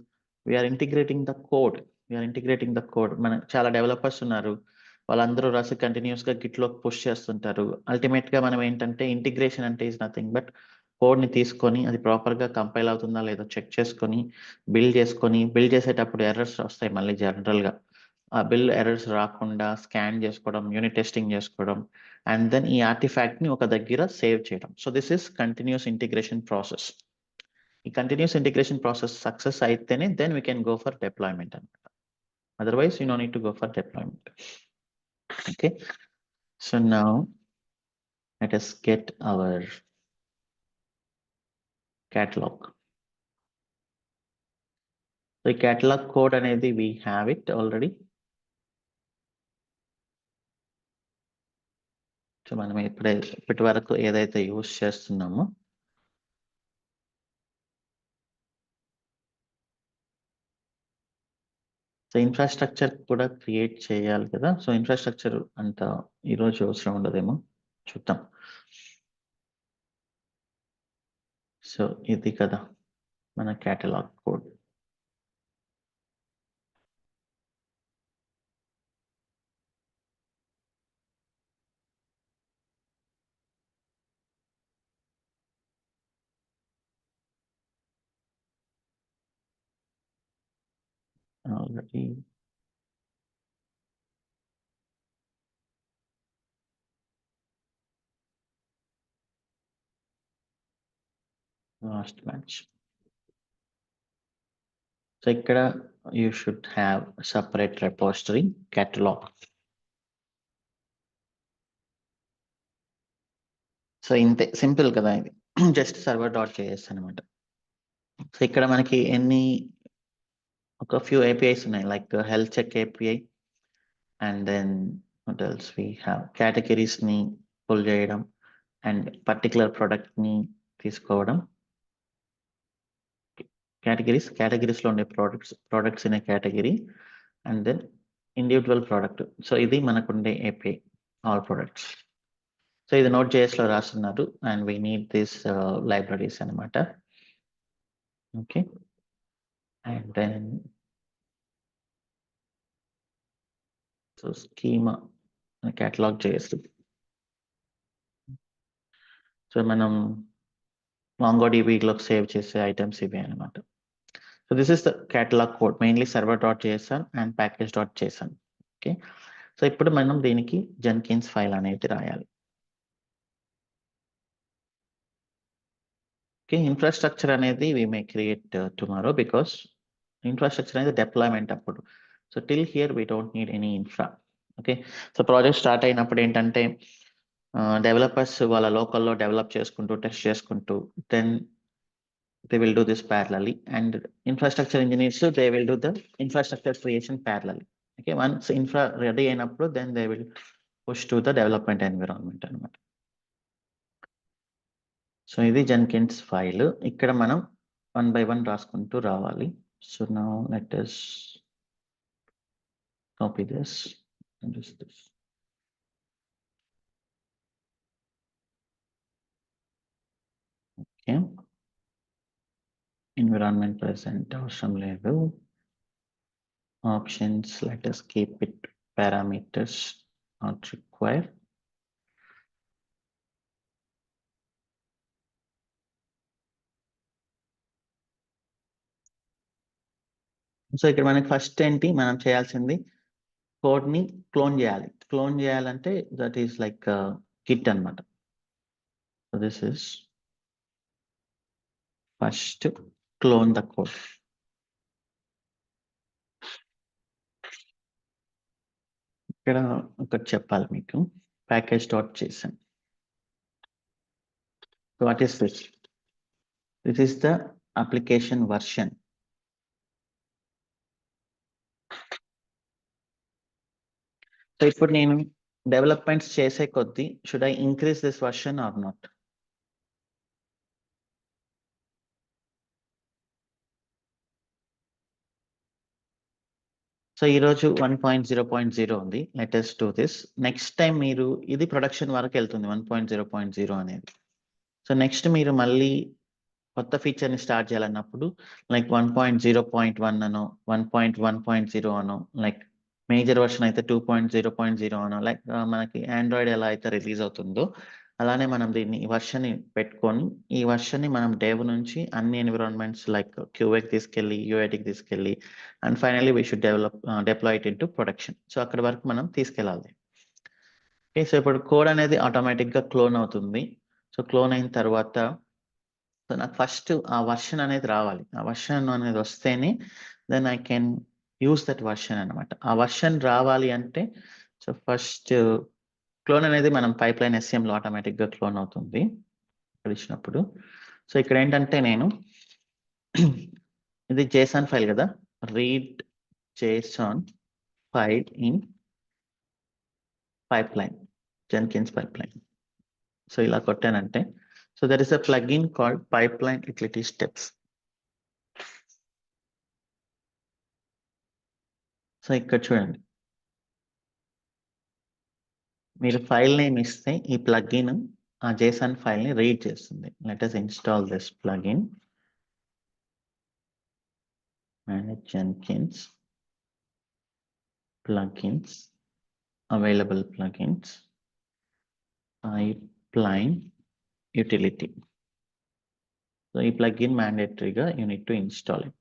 We are integrating the code. We're integrating the code. మన చాలా డెవలపర్స్ ఉన్నారు, వాళ్ళందరూ రాసి కంటిన్యూస్గా గిట్లోకి పుష్ చేస్తుంటారు. అల్టిమేట్గా మనం ఏంటంటే ఇంటిగ్రేషన్ అంటే ఈజ్ నథింగ్ బట్ కోడ్ని తీసుకొని అది ప్రాపర్గా కంపైల్ అవుతుందా లేదో చెక్ చేసుకొని బిల్డ్ చేసేటప్పుడు ఎర్రర్స్ వస్తాయి మళ్ళీ జనరల్గా. ఆ ఎర్రర్స్ రాకుండా స్కాన్ చేసుకోవడం, యూనిట్ టెస్టింగ్ చేసుకోవడం, అండ్ దెన్ ఈ ఆర్టిఫాక్ట్ని ఒక దగ్గర సేవ్ చేయడం. So this is continuous integration process. ఈ కంటిన్యూస్ ఇంటిగ్రేషన్ ప్రాసెస్ సక్సెస్ అయితేనే then we can go for deployment అనమాట. Otherwise, you no need to go for deployment. Okay. So now let us get our catalog. The catalog code అనేది we have it already. So మనం ఇప్పటి వరకు ఏదైతే use చేస్తున్నామో so infrastructure కూడా create చేయాలి కదా. సో ఇన్ఫ్రాస్ట్రక్చర్ అంత ఈరోజు అవసరం ఉండదేమో, చూద్దాం. సో ఇది కదా మన catalogue code. Already last match. So ఇక్కడ you should have separate repository catalog. So ఇంతే, సింపుల్ కదా ఇది, జస్ట్ server.js అనమాట. సో ఇక్కడ మనకి ఒక ఫ్యూ APIs ఉన్నాయి, like health check API, and then what else we have, categories ని పుల్ చేయడం అండ్ పర్టికులర్ ప్రోడక్ట్ ని తీసుకోవడం. కేటగిరీస్ లో ఉండే products in category and then individual product. So ఇది మనకు ఉండే API, ఆల్ ప్రొడక్ట్స్. సో ఇది Node.js లో రాస్తున్నారు and we need this libraries అనమాట. Okay, and then so schema catalogue JS. So మనం MongoDB-లోకి సేవ్ చేసే ఐటమ్స్ ఇవి అనమాట. So this is the catalogue code, mainly server.json and package.json. Okay, so ఇప్పుడు మనం దీనికి జెన్కిన్స్ ఫైల్ అనేది రాయాలి. ఓకే, ఇన్ఫ్రాస్ట్రక్చర్ అనేది we may create tomorrow because infrastructure అనేది డిప్లాయ్మెంట్ అప్పుడు. So till here we don't need any infra. Okay, so project start అయినప్పుడు ఏంటంటే డెవలపర్స్ వాళ్ళ లోకల్లో డెవలప్ చేసుకుంటూ టెస్ట్ చేసుకుంటూ then they will do this parallelly, and infrastructure engineers they will do the infrastructure creation parallelly. Okay, once infra ready అయినప్పుడు then they will push to the development environment అనమాట. So ఇది Jenkins file. ఇక్కడ మనం 1 by 1 రాసుకుంటూ రావాలి. So now let us copy this and just this. Okay, environment present అవసరం లేదు. Options, let us keep it parameters not required. So ఇక్కడ మనకి ఫస్ట్ ఏంటి మనం చేయాల్సింది, కోడ్ ని క్లోన్ చేయాలి. క్లోన్ చేయాలంటే దట్ ఈస్ లైక్ గిట్ అనమాట. So this is first clone the code. ఇక్కడ ఒకటి చెప్పాలి మీకు, package.json. What is this? This is the application version. So ఇప్పుడు నేను డెవలప్మెంట్స్ చేసే కొద్దీ should I increase this version or not? So ఈరోజు 1.0.0 ఉంది, let us do this. Next time మీరు ఇది ప్రొడక్షన్ వరకు వెళ్తుంది 1.0.0 అనేది. సో నెక్స్ట్ మీరు మళ్ళీ కొత్త ఫీచర్ని స్టార్ట్ చేయాలన్నప్పుడు లైక్ 1.0.1 అనో 1.1.0 అనో లైక్ మేజర్ వర్షన్ అయితే 2.0.0 అనో లైక్ మనకి ఆండ్రాయిడ్ ఎలా అయితే రిలీజ్ అవుతుందో అలానే మనం దీన్ని వర్షన్ పెట్టుకొని ఈ వర్షన్ని మనం డెవ్ నుంచి అన్ని ఎన్విరాన్మెంట్స్ లైక్ క్యూఏకి తీసుకెళ్ళి యూఐటీకి తీసుకెళ్ళి and finally we should deploy it into production. So అక్కడ వరకు మనం తీసుకెళ్ళాలి. ఓకే, సో ఇప్పుడు కోడ్ అనేది ఆటోమేటిక్గా క్లోన్ అవుతుంది. సో క్లోన్ అయిన తర్వాత సో నాకు ఫస్ట్ ఆ వర్షన్ అనేది రావాలి. ఆ వర్షన్ అనేది వస్తేనే then I can use that version అనమాట. ఆ వర్షన్ రావాలి అంటే సో ఫస్ట్ క్లోన్ అనేది మనం పైప్ లైన్ ఎస్ఎంలో ఆటోమేటిక్గా క్లోన్ అవుతుంది ఇక్కడ ఇచ్చినప్పుడు. సో ఇక్కడ ఏంటంటే నేను ఇది జేసాన్ ఫైల్ కదా, read JSON file in pipeline, Jenkins pipeline. So ఇలా కొట్టానంటే so there is a plugin called pipeline utility steps. So ఇక్కడ చూడండి, మీరు ఫైల్ నేమ్ ఇస్తే ఈ ప్లగిన్ ఆ జేసన్ ఫైల్ ని రీడ్ చేస్తుంది. Let us install this plugin, manage Jenkins plugins, available plugins, pipeline utility. So ఈ ప్లగిన్ mandatoryగా you need to install it.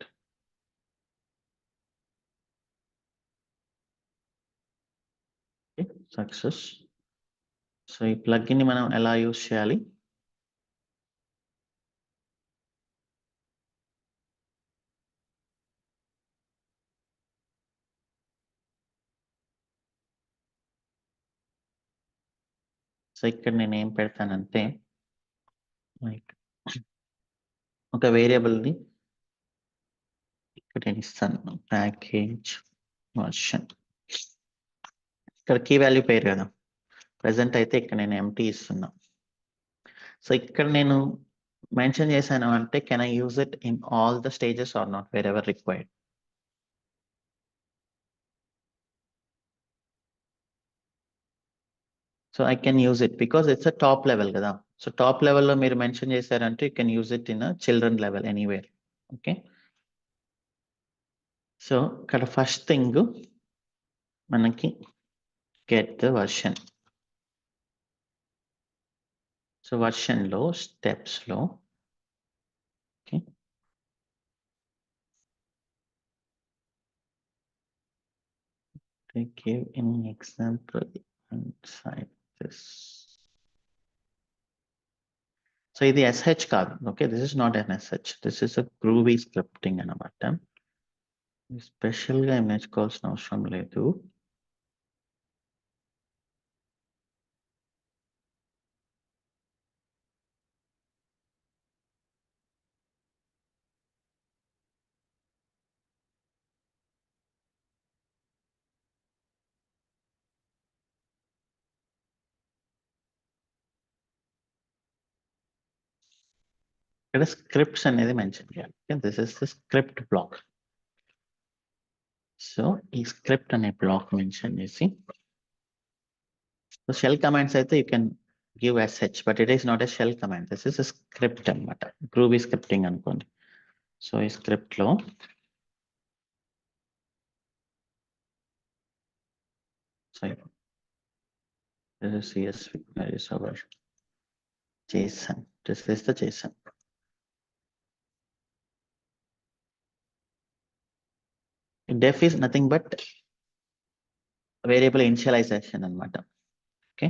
Okay, success. So ఈ ప్లగిన్ ని మనం ఎలా యూజ్ చేయాలి? సో ఇక్కడ నేను ఏం పెడతానంటే లైక్ ఒక వేరియబుల్ ని ఇక్కడ నేను ఇస్తాను ప్యాకేజ్ వర్షన్. ఇక్కడ కీ వాల్యూ పేరు కదా, ప్రెసెంట్ అయితే ఇక్కడ నేను ఎంటీ ఇస్తున్నా. సో ఇక్కడ నేను మెన్షన్ చేశాను అంటే can I use it in all the stages or not, wherever required. So I can use it because it's a top level కదా. సో టాప్ లెవెల్లో మీరు మెన్షన్ చేశారంటే you can use it in a children level anywhere. Okay, so ఇక్కడ first thing మనకి get the version. So వర్షన్లో స్టెప్స్లో okay give any example inside this. So ఇది SH కాదు. Okay, this is not N SH, this is a groovy scripting అనమాట. స్పెషల్గా ఏం నేర్చుకోవాల్సిన అవసరం లేదు. ఇక్కడ స్క్రిప్ట్స్ అనేది మెన్షన్ చేయాలి. This is the script block. So ఈ స్క్రిప్ట్ అనే బ్లాక్ మెన్షన్ చేసి షెల్ కమాండ్స్ అయితే you can give SH, but it is not a shell command, this is script అనమాట, గ్రూవీ స్క్రిప్టింగ్ అనుకోండి. సో ఈ స్క్రిప్ట్ లో this is CSV, where is our JSON, this is the JSON. Def is nothing but variable initialization అనమాట. Okay,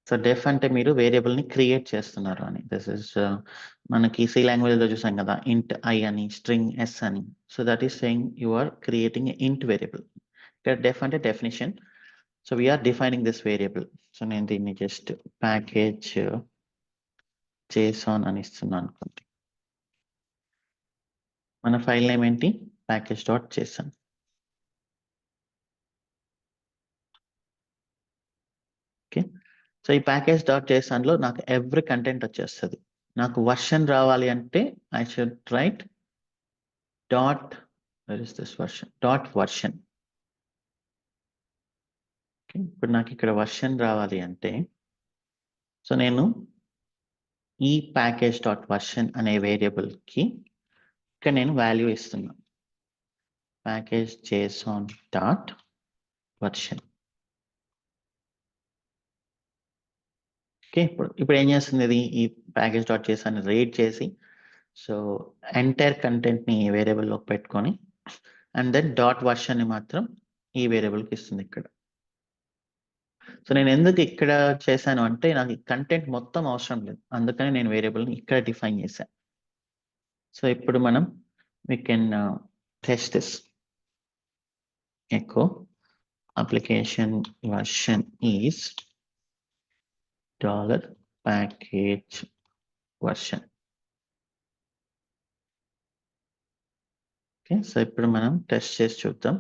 so def అంటే మీరు variable ని create చేస్తున్నారు అని. దిస్ ఇస్ మనకి సి లాంగ్వేజ్ లో చూసాం కదా, ఇంట్ ఐ అని, స్ట్రింగ్ ఎస్ అని. So that is saying you are creating int variable. ఇక్కడ డెఫ్ అంటే definition. So we're defining this variable. So నేను దీన్ని జస్ట్ ప్యాకేజ్ JSON అని ఇస్తున్నాను అనుకోండి. మన ఫైల్ నేమ్ ఏంటి, package.json. ఓకే, సో ఈ package.json లో నాకు ఎవ్రీ కంటెంట్ వచ్చేస్తుంది. నాకు వర్షన్ రావాలి అంటే I should write dot, where is this version, dot version. ఇప్పుడు నాకు ఇక్కడ వర్షన్ రావాలి అంటే సో నేను ఈ ప్యాకేజ్ డాట్ వర్షన్ అనే వేరియబుల్ కి ఇక్కడ నేను వాల్యూ ఇస్తున్నా package JSON dot version. Okay, ఇప్పుడు ఏం చేస్తుంది ఇది ఈ ప్యాకేజ్ డాట్ JSON రీడ్ చేసి సో ఎంటైర్ కంటెంట్ ని వేరియబుల్లోకి పెట్టుకొని అండ్ దెన్ డాట్ వర్షన్ ని మాత్రం ఈ వేరియబుల్కి ఇస్తుంది ఇక్కడ. సో నేను ఎందుకు ఇక్కడ చేశాను అంటే నాకు కంటెంట్ మొత్తం అవసరం లేదు, అందుకని నేను వేరియబుల్ని ఇక్కడ డిఫైన్ చేశాను. సో ఇప్పుడు మనం we can test this. Echo application version is $package version. Okay, so ఇప్పుడు మనం టెస్ట్ చేసి చూద్దాం.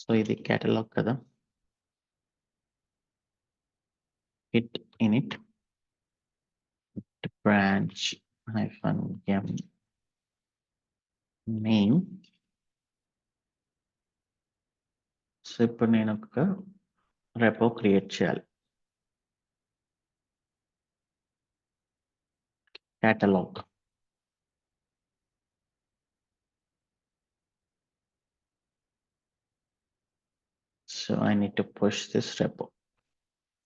సో ఇది కేటలాగ్ కదా, hit init branch -m name. So ఇప్పుడు నేను ఒక రెపో క్రియేట్ చేయాలి, catalog. So I need to push this repo.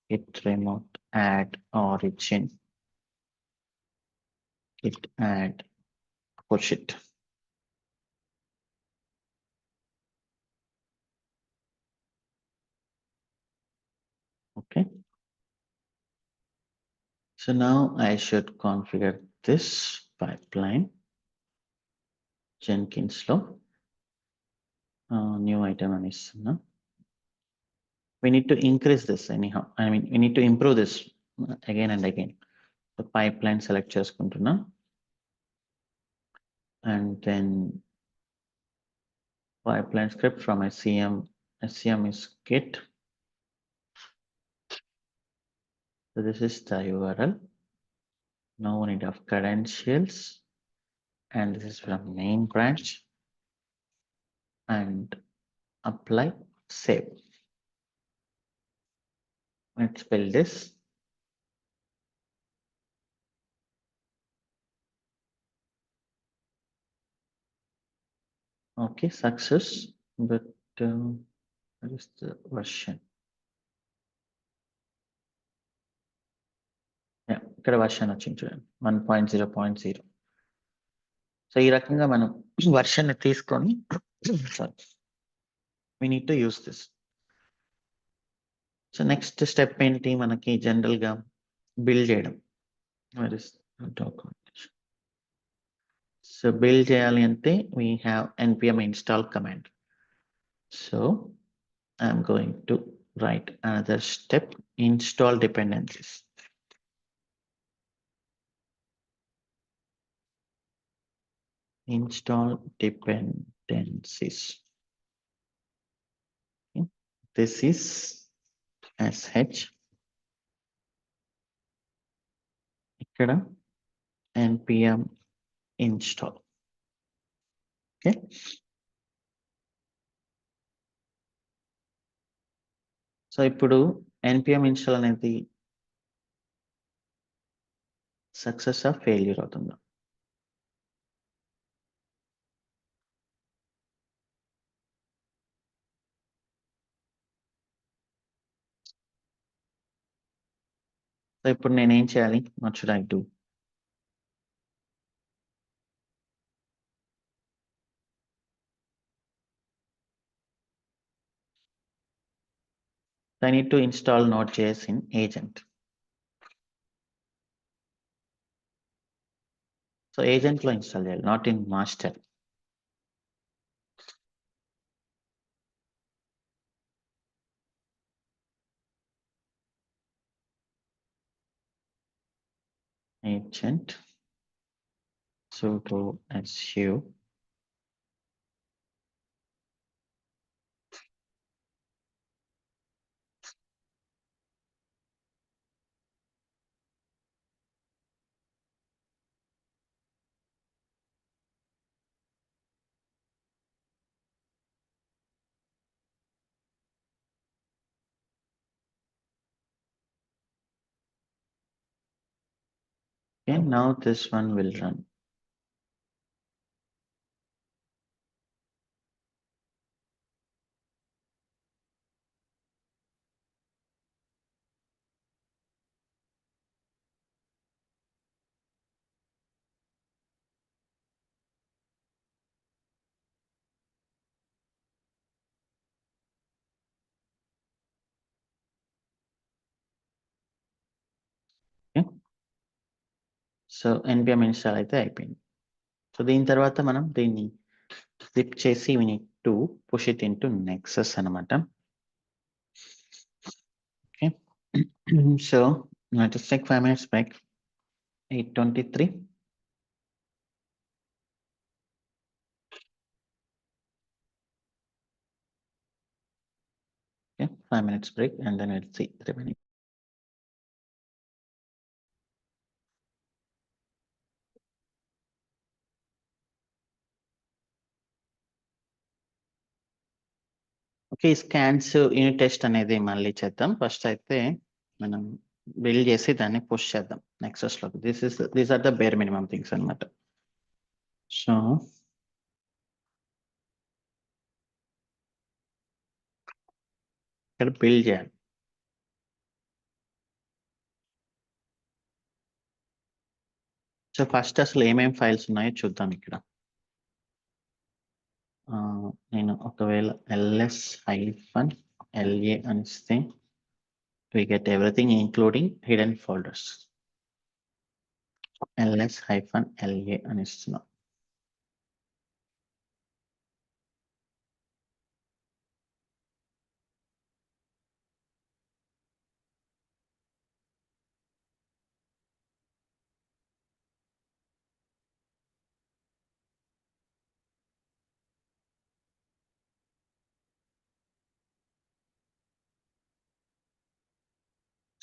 Git remote add origin. Git add push it. Okay. So now I should configure this pipeline. Jenkins లో new item అని ఇస్తున్నా. We need to increase this anyhow. I mean, we need to improve this again and again. So pipeline select చేసుకుంటున్నా and then pipeline script from SCM. SCM is git. So this is the URL. No need of credentials. And this is from main branch. And apply, save. Let's build this. Okay, success, but what is the version? Yeah, ఇక్కడ version వచ్చింది చూడండి 1.0.0. So ఈ రకంగా మనం version తీసుకొని we need to use this. So next step ఏంటి మనకి general గా బిల్డ్ చేయడం. సో బిల్డ్ చేయాలి అంటే we have npm install command. So I'm going to write another step, install dependencies. Install dependencies. Okay. This is sh. ఇక్కడ npm install. Okay. So ఇప్పుడు npm install అనేది success of failure అవుతుందా? So ఇప్పుడు నేనేం చేయాలి? What should I do? I need to install Node.js in agent. So agent లో install చేయాలి, not in master. Agent sudo su Okay, now this one will run. Okay. So npm install అయితే అయిపోయింది. So దీని తర్వాత మనం దీన్ని zip చేసి we need to push it into Nexus అన్నమాట. Okay. So let us take 5 minutes break. 8:23. Okay, 5 minutes break and then we'll see the remaining. Okay, scans unit test అనేది మళ్ళీ చేద్దాం. ఫస్ట్ అయితే మనం బిల్డ్ చేసి దాన్ని పుష్ చేద్దాం నెక్సస్ లోకి. These are the bare minimum things అన్నమాట. సో ఇక్కడ బిల్డ్ చేయాలి. సో ఫస్ట్ అసలు ఏమేం ఫైల్స్ ఉన్నాయో చూద్దాం ఇక్కడ. నేను ఒకవేళ ls-la అనిస్తే we get everything including hidden folders. ls-la అనిస్తున్నాం.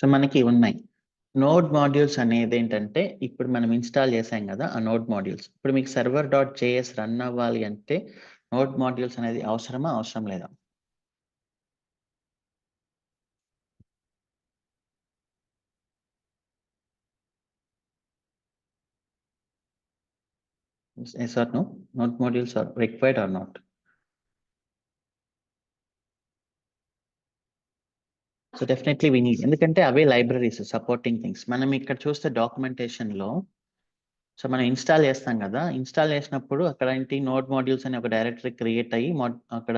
సో మనకి ఉన్నాయి. నోడ్ మాడ్యూల్స్ అనేది ఏంటంటే ఇప్పుడు మనం ఇన్స్టాల్ చేసాం కదా ఆ నోడ్ మాడ్యూల్స్. ఇప్పుడు మీకు server.js రన్ అవ్వాలి అంటే నోడ్ మాడ్యూల్స్ అనేది అవసరమా, అవసరం లేదా? Yes or no? Node modules are required or not? So definitely we need, ఎందుకంటే అవే లైబ్రరీస్ సపోర్టింగ్ థింగ్స్. మనం ఇక్కడ చూస్తే డాక్యుమెంటేషన్ లో సో మనం ఇన్స్టాల్ చేస్తాం కదా, ఇన్స్టాల్ చేసినప్పుడు అక్కడ ఏంటి నోడ్ మాడ్యూల్స్ అని ఒక డైరెక్టరీ క్రియేట్ అయ్యి అక్కడ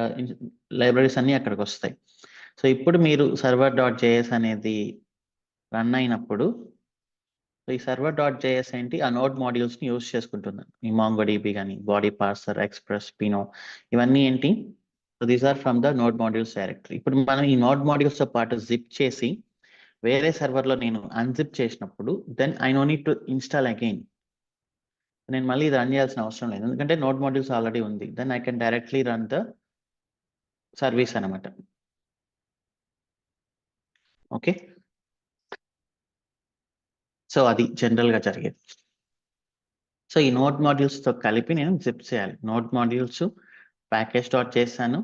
లైబ్రరీస్ అన్ని అక్కడికి వస్తాయి. సో ఇప్పుడు మీరు server.js అనేది రన్ అయినప్పుడు ఈ server.js ఏంటి ఆ నోడ్ మాడ్యూల్స్ ని యూజ్ చేసుకుంటున్నాను. ఈ MongoDB కానీ బాడీ పార్సర్, ఎక్స్ప్రెస్, పినో ఇవన్నీ ఏంటి these are from the node modules directory. ఇప్పుడు మనం ఈ నోడ్ మాడ్యూల్స్ తో పాటు జిప్ చేసి వేరే సర్వర్ లో నేను అన్జిప్ చేసినప్పుడు then I no need to install again. నేను మళ్ళీ ఇది రన్ చేయాల్సిన అవసరం లేదు, ఎందుకంటే నోడ్ మాడ్యూల్స్ ఆల్రెడీ ఉంది. Then I can directly run the service అనమాట. ఓకే, సో అది జనరల్ గా జరిగేది. సో ఈ నోడ్ మాడ్యూల్స్ తో కలిపి నేను జిప్ చేయాలి. Node modules package dot JSON,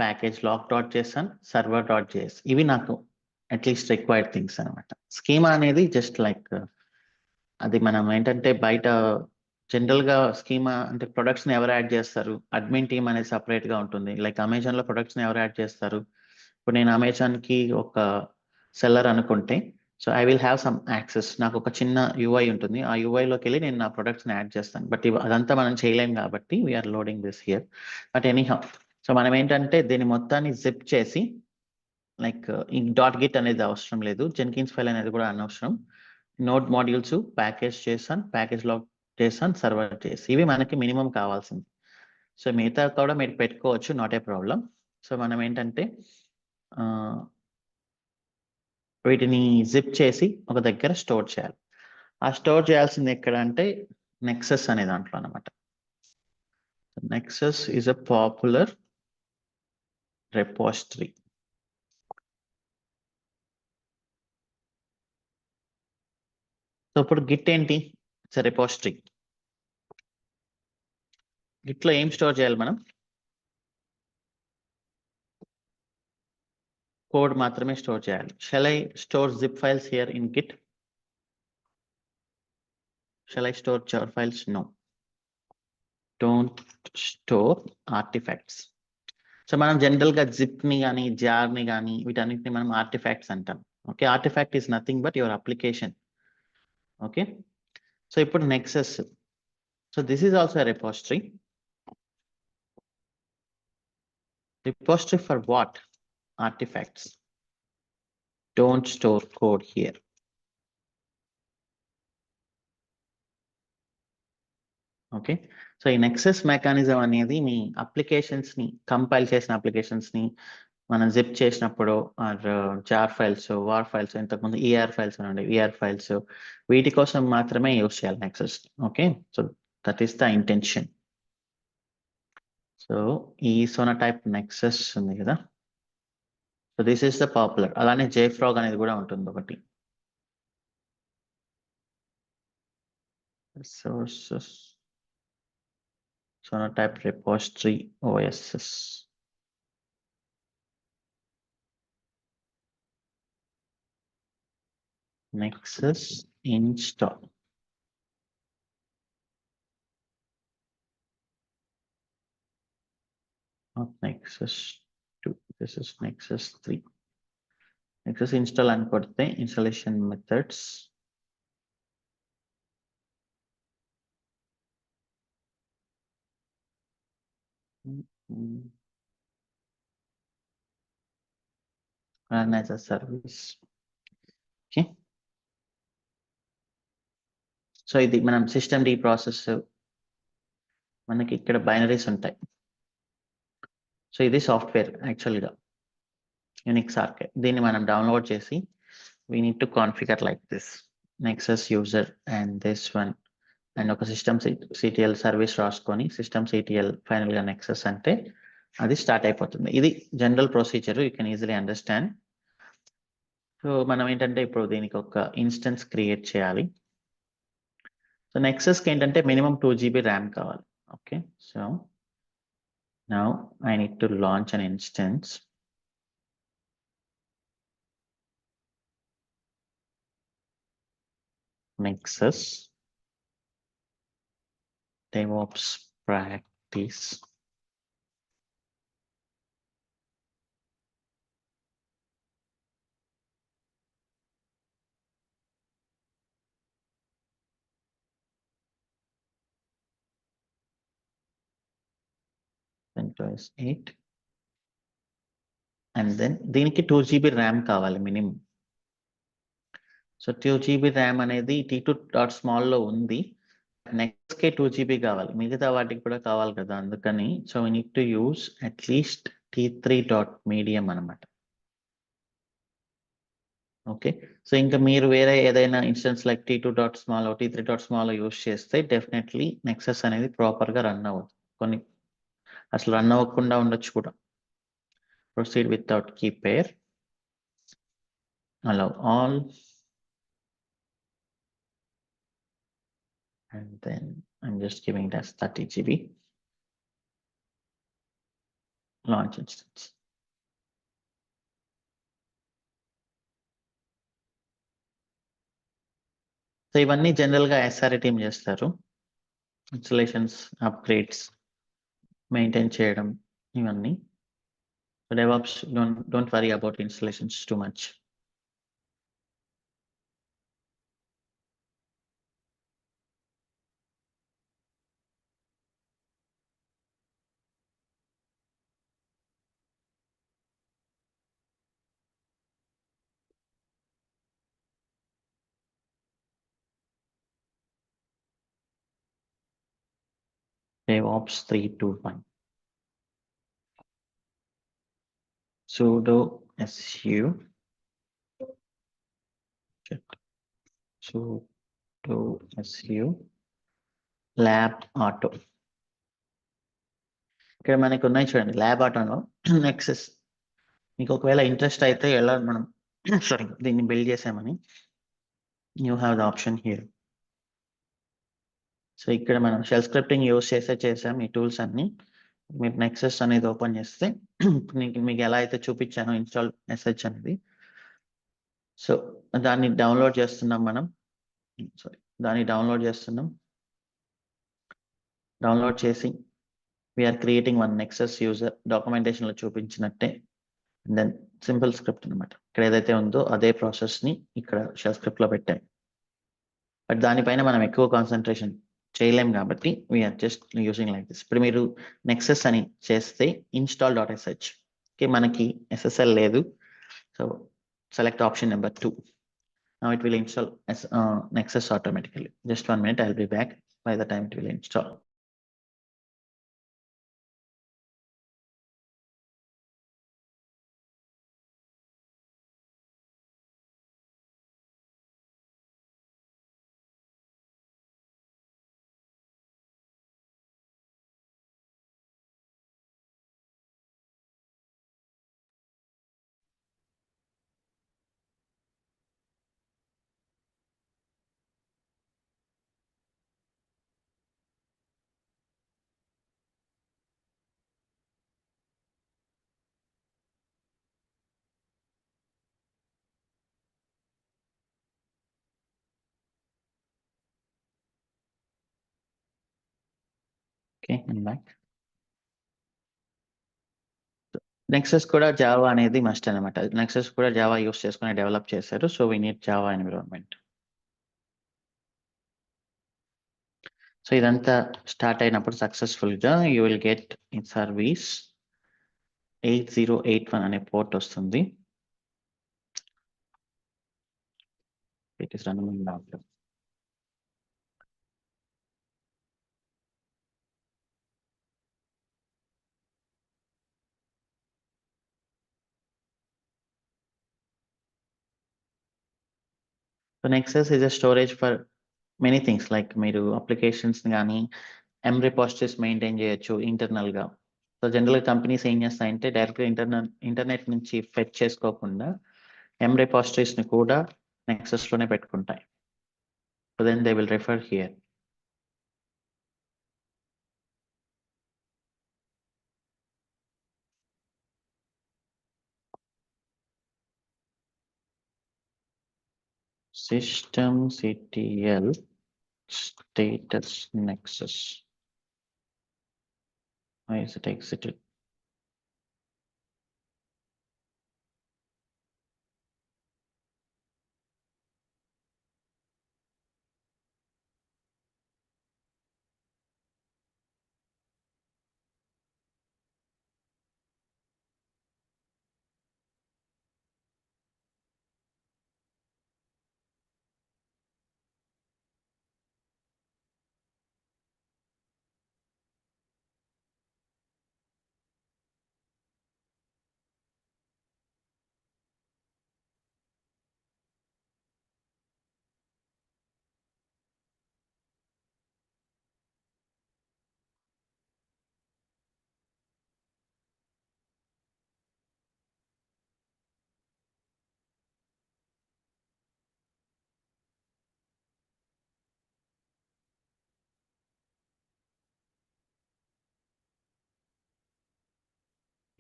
package lock dot చేశాను, server.js ఇవి నాకు అట్లీస్ట్ రిక్వైర్డ్ థింగ్స్ అనమాట. స్కీమా అనేది జస్ట్ లైక్ అది మనం ఏంటంటే బయట జనరల్ గా స్కీమా అంటే ప్రొడక్ట్స్ ని ఎవరు యాడ్ చేస్తారు, అడ్మిన్ టీమ్ అనేది సపరేట్ గా ఉంటుంది. లైక్ అమెజాన్ లో ప్రొడక్ట్స్ ని ఎవరు యాడ్ చేస్తారు, ఇప్పుడు నేను అమెజాన్ కి ఒక సెల్లర్ అనుకుంటే so I will have some access, నాకు ఒక చిన్న యూఐ ఉంటుంది, ఆ యూఐ లోకి వెళ్ళి నేను నా ప్రొడక్ట్స్ ని యాడ్ చేస్తాను. బట్ అదంతా మనం చేయలేం కాబట్టి we're loading this here. But anyhow so మనం ఏంటంటే దీన్ని మొత్తాన్ని జిప్ చేసి లైక్ ఈ .git అనేది అవసరం లేదు, జెన్కిన్స్ ఫైల్ అనేది కూడా అనవసరం. నోడ్ మాడ్యూల్స్ ప్యాకేజ్ చేసాను, ప్యాకేజ్ లాక్ చేసాను, సర్వర్ చేసి ఇవి మనకి మినిమం కావాల్సింది. సో మిగతా కూడా మీరు పెట్టుకోవచ్చు, నాట్ ఏ ప్రాబ్లం. సో మనం ఏంటంటే వీటిని జిప్ చేసి ఒక దగ్గర స్టోర్ చేయాలి. ఆ స్టోర్ చేయాల్సింది ఎక్కడ అంటే నెక్సస్ అనే దాంట్లో అనమాట. Nexus is a popular repository. So ఇప్పుడు గిట్ ఏంటి, ఇట్స్ రెపోజిటరీ. గిట్ లో ఏం స్టోర్ చేయాలి మనం, కోడ్ మాత్రమే స్టోర్ చేయాలి. Shall I store zip files here in Git? Shall I store jar files? No. Don't store artifacts. So మనం general గా జిప్ ని కానీ జార్ ని కానీ వీటన్నిటిని మనం ఆర్టిఫాక్ట్స్ అంటాం. Okay, artifact is nothing but your application. Okay, so ఇప్పుడు Nexus. So this is also repository. Repository for what? Artifacts. Don't store code here. Okay, so ఈ నెక్సస్ మెకానిజం అనేది మీ అప్లికేషన్స్ ని, కంపైల్ చేసిన అప్లికేషన్స్ ని మనం zip చేసినప్పుడు or jar files, war files, ఇంతకుముందు ఈఆర్ ఫైల్స్ ఉండే ఈఆర్ ఫైల్స్, వీటి కోసం మాత్రమే యూస్ చేయాలి Nexus. Okay, so that is the intention. So ఈ సోనా టైప్ నెక్సస్ ఉంది కదా, so this is the popular. అలానే JFrog అనేది కూడా ఉంటుంది ఒకటి. Sources Sona type repository OSS. Nexus install. Not Nexus 2. This is Nexus 3. Nexus install and put the installation methods. Run as a service. Okay. So ఇది మనం system D process, మనకి ఇక్కడ binaries ఉంటాయి. సో ఇది సాఫ్ట్వేర్ యాక్చువల్గా Unix RK. దీన్ని మనం download చేసి we need to configure like this: Nexus user and this one, and ఒక సిస్టమ్ CTL సర్వీస్ రాసుకొని సిస్టమ్ CTL ఫైనల్ గా నెక్సస్ అంటే అది స్టార్ట్ అయిపోతుంది. ఇది general procedure, you can easily understand. So మనం ఏంటంటే ఇప్పుడు దీనికి ఒక ఇన్స్టెన్స్ క్రియేట్ చేయాలి. సో నెక్సస్కి ఏంటంటే మినిమం 2 GB ర్యామ్ కావాలి. Okay, so now I need to launch an instance. Nexus DevOps practice. CentOS 8 and then దీనికి 2 GB ర్యామ్ కావాలి మినిమం. సో 2 GB ర్యామ్ అనేది T2.small లో ఉంది. నెక్స్ట్ కే 2 GB కావాలి, మిగతా వాటికి కూడా కావాలి కదా, అందుకని so we need to use at least T3.medium అనమాట. ఓకే, సో ఇంకా మీరు వేరే ఏదైనా instance like T2.small, T3.small use చేస్తే డెఫినెట్లీ నెక్సస్ అనేది ప్రాపర్ గా రన్ అవ్వదు. కొన్ని అసలు రన్ అవ్వకుండా ఉండొచ్చు కూడా. Proceed without key pair, allow all, and then I'm just giving it as 30 GB. Launch instance. So ఇవన్నీ జనరల్ గా SRE టీమ్ చేస్తారు. ఇన్స్టలేషన్స్, అప్గ్రేడ్స్, మెయింటైన్ చేయడం ఇవన్నీ. So DevOps don't worry about installations too much. DevOps 3.2.1. Sudo su sudo su lab auto. ఇక్కడ మనకు ఉన్నాయి చూడండి lab ఆటోలో నెక్సస్. మీకు ఒకవేళ ఇంట్రెస్ట్ అయితే ఎలా మనం సారీ దీన్ని బిల్డ్ చేసామని, you have the option here. So ఇక్కడ మనం షెల్ స్క్రిప్టింగ్ యూస్ చేసాం ఈ టూల్స్ అన్ని. మీరు నెక్సస్ అనేది ఓపెన్ చేస్తే మీకు ఎలా అయితే చూపించానో ఇన్స్టాల్ SH అనేది, సో దాన్ని డౌన్లోడ్ చేస్తున్నాం మనం. సారీ, దాన్ని డౌన్లోడ్ చేస్తున్నాం. డౌన్లోడ్ చేసి we're creating one Nexus user డాక్యుమెంటేషన్లో చూపించినట్టే. దెన్ సింపుల్ స్క్రిప్ట్ అనమాట. ఇక్కడ ఏదైతే ఉందో అదే ప్రాసెస్ని ఇక్కడ షెల్ స్క్రిప్ట్లో పెట్టాం. బట్ దానిపైన మనం ఎక్కువ కాన్సన్ట్రేషన్ చేయలేం కాబట్టి we're just using like this. ఇప్పుడు మీరు నెక్సస్ అని చేస్తే install.sh కి మనకి SSL లేదు. So select option number 2. Now it will install as Nexus automatically. Just 1 minute, I'll be back by the time it will install. Okay, I'm back. Nexus కూడా Java అనేది must అనమాట. Nexus కూడా Java use చేసుకుని develop చేశారు. So we need Java environment. So ఇదంతా start అయినప్పుడు సక్సెస్ఫుల్గా you will get in service 8081 అనే పోర్ట్ వస్తుంది. It is running now. So Nexus is a storage for many things. Like మీరు అప్లికేషన్స్ కానీ రిపోజిటరీస్ మెయింటైన్ చేయొచ్చు ఇంటర్నల్గా. సో జనరల్గా కంపెనీస్ ఏం చేస్తాయంటే డైరెక్ట్గా ఇంటర్నెట్ నుంచి ఫెచ్ చేసుకోకుండా రిపోజిటరీస్ని కూడా నెక్సస్లోనే పెట్టుకుంటాయి. So then they will refer here. systemctl status nexus. Why is it exited?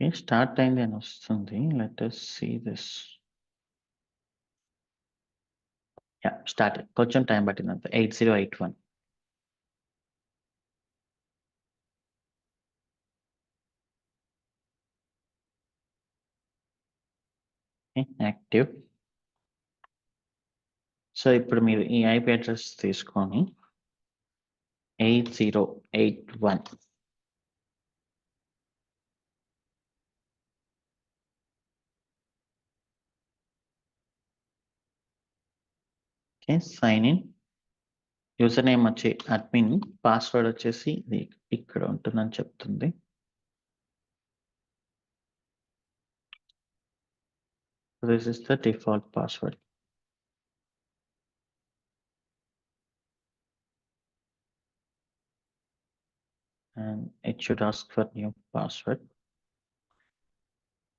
Okay, start అయింది అని వస్తుంది. Let us see this. Yeah, started. కొంచెం టైం పట్టిందంత. 8081. యాక్టివ్. సో ఇప్పుడు మీరు ఈ ఐపీ అడ్రస్ తీసుకొని 8081 సైన్ ఇన్. యూజర్ నేమ్ వచ్చి అడ్మిన్, పాస్వర్డ్ వచ్చేసి ఇది ఇక్కడ ఉంటుందని చెప్తుంది. This is the default password. And it should ask for new password.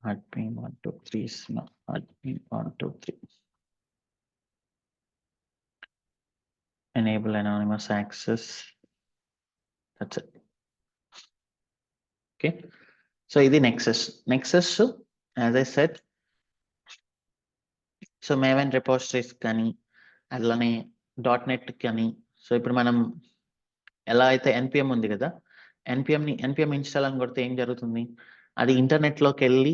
Admin 123 is not admin 123. Enable anonymous access. That's it. Okay. So ఇది Nexus, as I said, so Maven repositories కానీ అలానే .NET కానీ, so ఇప్పుడు మనం ఎలా అయితే NPM ఉంది కదా, NPM ఇన్స్టాల్ అని కొడితే ఏం జరుగుతుంది, అది ఇంటర్నెట్లోకి వెళ్ళి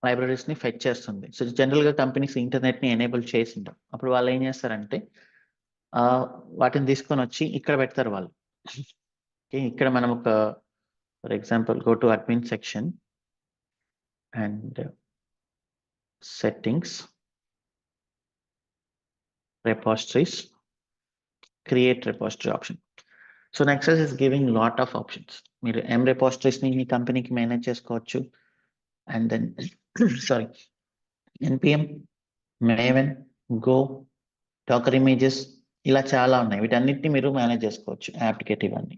లైబ్రరీస్ని ఫెచ్ చేస్తుంది. సో జనరల్గా కంపెనీస్ ఇంటర్నెట్ని ఎనేబుల్ చేసింటారు. అప్పుడు వాళ్ళు ఏం చేస్తారంటే వాటిని తీసుకొని వచ్చి ఇక్కడ పెడతారు వాళ్ళు. ఇక్కడ మనం ఒక for example go to admin section and settings, repositories, create repository option. So Nexus is giving lot of options. మీరు M repositories ని మీ కంపెనీకి మేనేజ్ చేసుకోవచ్చు. And then sorry NPM, Maven, Go, Docker images, ఇలా చాలా ఉన్నాయి. వీటన్నిటిని మీరు మేనేజ్ చేసుకోవచ్చు అప్లికేటివ్ అన్ని.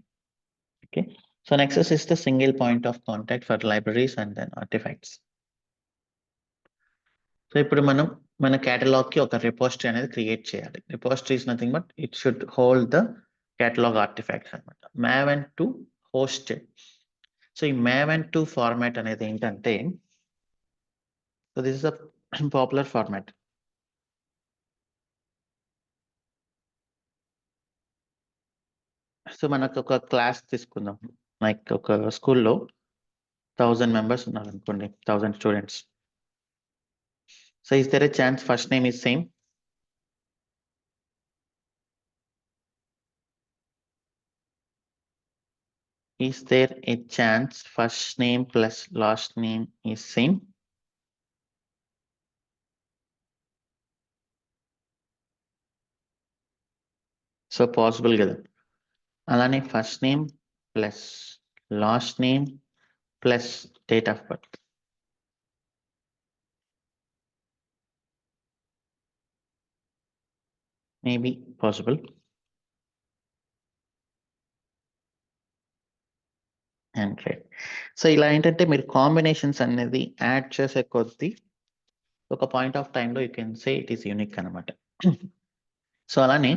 Okay, so Nexus is the single point of contact for libraries and then artifacts. So ఇప్పుడు మనం మన కేటలాగ్ కి ఒక రిపోజిటరీ అనేది క్రియేట్ చేయాలి. Repository is nothing but it should hold the catalogue artifacts అనమాట. Maven 2 hosted. సో ఈ Maven 2 format అనేది ఏంటంటే, so this is a popular format. So మనకు ఒక క్లాస్ తీసుకుందాం, లైక్ ఒక స్కూల్లో 1000 members ఉన్నారు అనుకోండి, 1000 students. So is there a chance first name is same? Is there a chance first name plus last name is same? So possible కదా. అలానే first name plus last name plus date of birth. Maybe possible. And right. So ఇలా ఏంటంటే మీరు combinations అనేది add చేసే కొద్దీ ఒక point of టైంలో you can say it is unique అనమాట. సో అలానే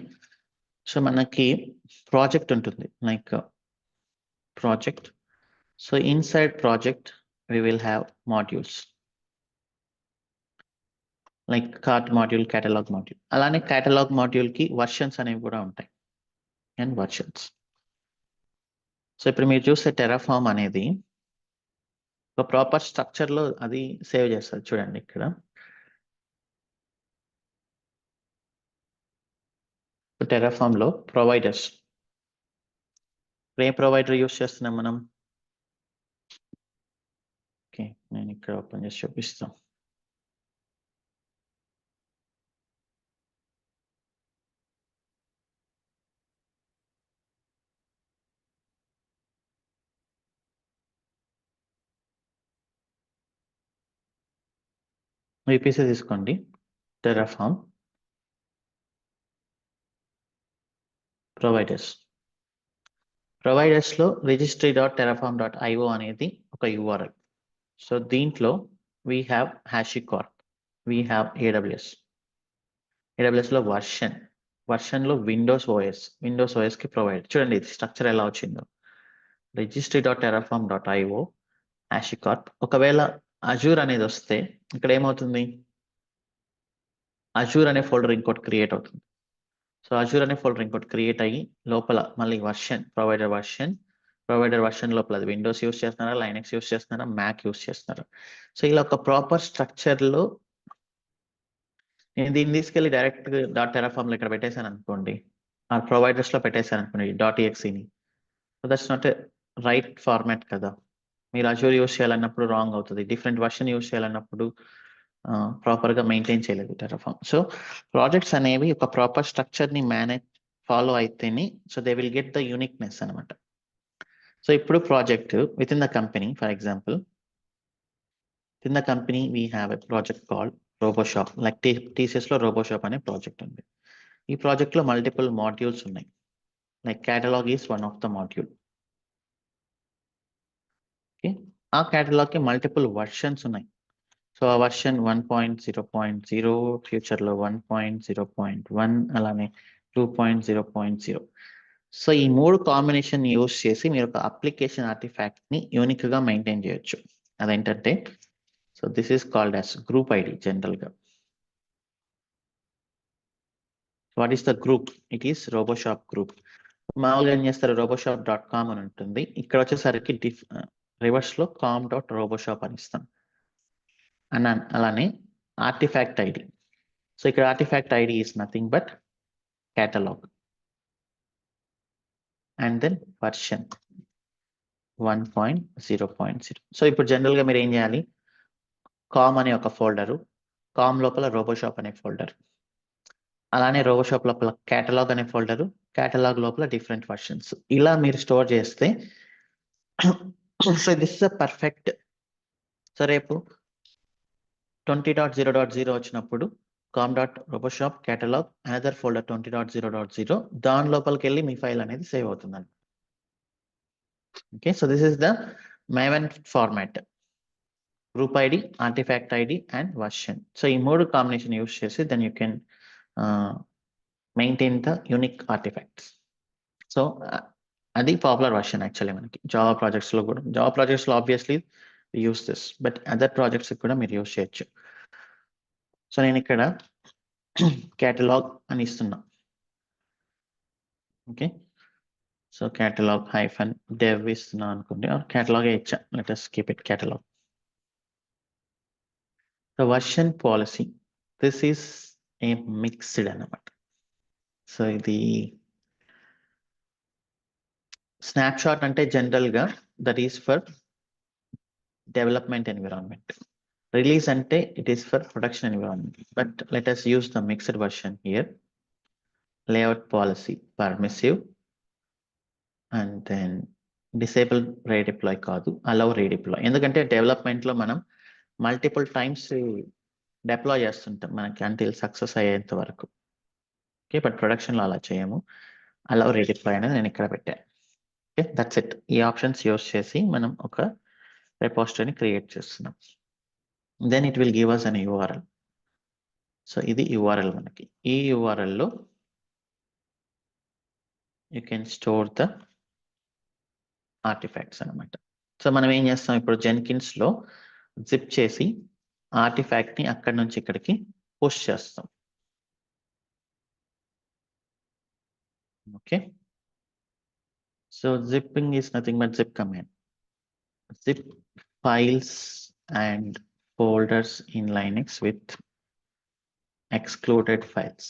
సో మనకి ప్రాజెక్ట్ ఉంటుంది, like project. So inside project we will have modules like cart module, catalog module. అలానే catalog module కి వర్షన్స్ అనేవి కూడా ఉంటాయి అండ్ వర్షన్స్. సో ఇప్పుడు మీరు చూస్తే టెరాఫామ్ అనేది ఒక ప్రాపర్ స్ట్రక్చర్ లో అది సేవ్ చేస్తారు. చూడండి ఇక్కడ టెరాఫామ్ లో ప్రొవైడర్స్, ఏ ప్రొవైడర్ యూస్ చేస్తున్నాం మనం? ఓకే, నేను ఇక్కడ ఓపెన్ చేసి చూపిస్తాను. VPC తీసుకోండి, టెరాఫామ్ ప్రొవైడర్స్ లో registry.terraform.io అనేది ఒక URL. సో దీంట్లో we have HashiCorp, we have AWS లో వర్షన్ లో విండోస్ OS కి ప్రొవైడ్. చూడండి ఇది స్ట్రక్చర్ ఎలా వచ్చిందో, registry.terraform.io, HashiCorp. ఒకవేళ అజూర్ అనేది వస్తే ఇక్కడ ఏమవుతుంది, అజూర్ అనే ఫోల్డర్ ఇంకోటి క్రియేట్ అవుతుంది. సో అజూర్ అనే ఫోల్డర్ ఇంకోటి క్రియేట్ అయ్యి లోపల మళ్ళీ ప్రొవైడర్ వర్షన్ లోపల అది విండోస్ యూస్ చేస్తున్నారా, లైనక్స్ యూస్ చేస్తున్నారా, మ్యాక్ యూస్ చేస్తున్నారా. సో ఇలా ఒక ప్రాపర్ స్ట్రక్చర్ లో నేను దీన్ని తీసుకెళ్ళి డైరెక్ట్ .terraform లో ఇక్కడ పెట్టేశాను అనుకోండి, ఆ ప్రొవైడర్స్ లో పెట్టేశాను అనుకోండి .exeని. So that's not a right format కదా. మీరు అజూర్ యూస్ చేయాలన్నప్పుడు రాంగ్ అవుతుంది, డిఫరెంట్ వర్షన్ యూస్ చేయాలన్నప్పుడు ప్రాపర్ గా మెయింటైన్ చేయలేదు టెరాఫామ్. సో ప్రాజెక్ట్స్ అనేవి ఒక ప్రాపర్ స్ట్రక్చర్ ని ఫాలో అయితేనే so they will get the uniqueness అనమాట. సో ఇప్పుడు project within the company, for example in the company we have a project called RoboShop, like TCS లో RoboShop అనే project ఉంది. ఈ ప్రాజెక్ట్ లో multiple modules ఉన్నాయి, like catalog is one of the module. Okay, ఆ catalogue కి multiple versions ఉన్నాయి. So ఆ వర్షన్ 1.0.0, ఫ్యూచర్ లో 1.0.1, అలానే 2.0.0. సో ఈ 3 కాంబినేషన్ యూస్ చేసి మీరు ఒక అప్లికేషన్ ఆర్టిఫాక్ట్ ని యూనిక్ గా మెయింటైన్ చేయొచ్చు. అదేంటంటే so this is called as group ID general గా. So what is the group? It is Roboshop group. మామూలుగా ఏం చేస్తారు, roboshop.com అని ఉంటుంది. ఇక్కడ వచ్చేసరికి రివర్స్ లో com.roboshop అని ఇస్తాం. అలానే ఆర్టిఫాక్ట్ ఐడి. సో ఇక్కడ artifact ID is nothing but catalogue and then version 1.0.0. So ఇప్పుడు జనరల్ గా మీరు ఏం చేయాలి, కామ్ అనే ఒక ఫోల్డరు, కామ్ లోపల రోబోషాప్ అనే ఫోల్డర్, అలానే రోబోషాప్ లోపల కేటలాగ్ అనే ఫోల్డరు, కేటలాగ్ లోపల డిఫరెంట్ వర్షన్స్, ఇలా మీరు స్టోర్ చేస్తే so this is a perfect. So రేపు 20.0.0 వచ్చినప్పుడు com.roboshop catalog అనదర్ ఫోల్డర్ 20.0.0, దాని లోపలికి వెళ్ళి మీ ఫైల్ అనేది సేవ్ అవుతుందండి. Okay, so this is the Maven format, group ID, artifact ID and version. So ఈ మూడు కాంబినేషన్ యూస్ చేసి then you can maintain the unique artifacts. So అది పాపులర్ వర్షన్ యాక్చువల్లీ మనకి జావా ప్రాజెక్ట్స్ లో కూడా. Java projects లో obviously use this, but other projects కూడా మీరు యూస్ చేయొచ్చు. సో నేను ఇక్కడ కేటలాగ్ అని ఇస్తున్నా. ఓకే, సో కేటలాగ్ -dev ఇస్తున్నా అనుకోండి, కేటలాగ్ ఇచ్చా, let us keep it catalog. The version policy, this is a mixed అన్నమాట. సో ఇది స్నాప్షాట్ అంటే జనరల్ గా that is for development environment, release అంటే it is for production environment. But let us use the mixed version here. Layout policy permissive and then disable redeploy కాదు, allow redeploy. ఎందుకంటే development లో మనం multiple times deploy చేస్తుంటాం మనకి until success అయ్యేంత వరకు. Okay, but production లో అలా చేయము. allow redeploy అనేది నేను ఇక్కడ పెట్టాను. Okay, that's it. ఈ ఆప్షన్స్ యూస్ చేసి మనం ఒక రిపోజిటరీని క్రియేట్ చేస్తున్నాం. Then it will give us an URL. So ఇది URL మనకి. ఈ URL లో you can store the artifacts అనమాట. సో మనం ఏం చేస్తాం ఇప్పుడు, జెన్కిన్స్ లో జిప్ చేసి ఆర్టిఫాక్ట్ ని అక్కడి నుంచి ఇక్కడికి పుష్ చేస్తాం. Okay, so zipping is nothing but zip command. Zip files and folders in Linux with excluded files.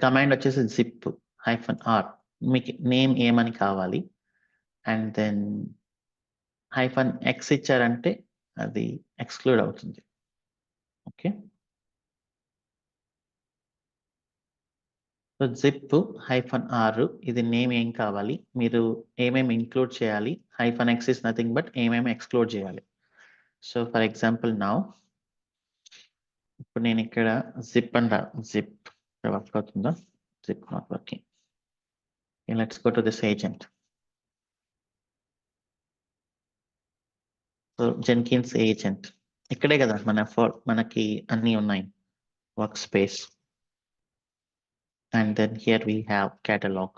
Command వచ్చేసి zip-r, మీకు నేమ్ ఏమని కావాలి, అండ్ దెన్ -x ఇచ్చారంటే అది ఎక్స్క్లూడ్ అవుతుంది. ఓకే, సో zip-r, ఇది నేమ్ ఏం కావాలి, మీరు ఏమేమి ఇంక్లూడ్ చేయాలి, -x ఇస్ నథింగ్ బట్ ఏమేమి ఎక్స్క్లూడ్ చేయాలి. సో ఫర్ ఎగ్జాంపుల్ నౌ ఇప్పుడు నేను ఇక్కడ జిప్ అంట, జిప్ వర్క్ అవుతుందా, zip not working. Let's go to this agent. So Jenkins agent ఇక్కడే కదా మనకి అన్ని ఉన్నాయి, workspace, and then here we have catalog.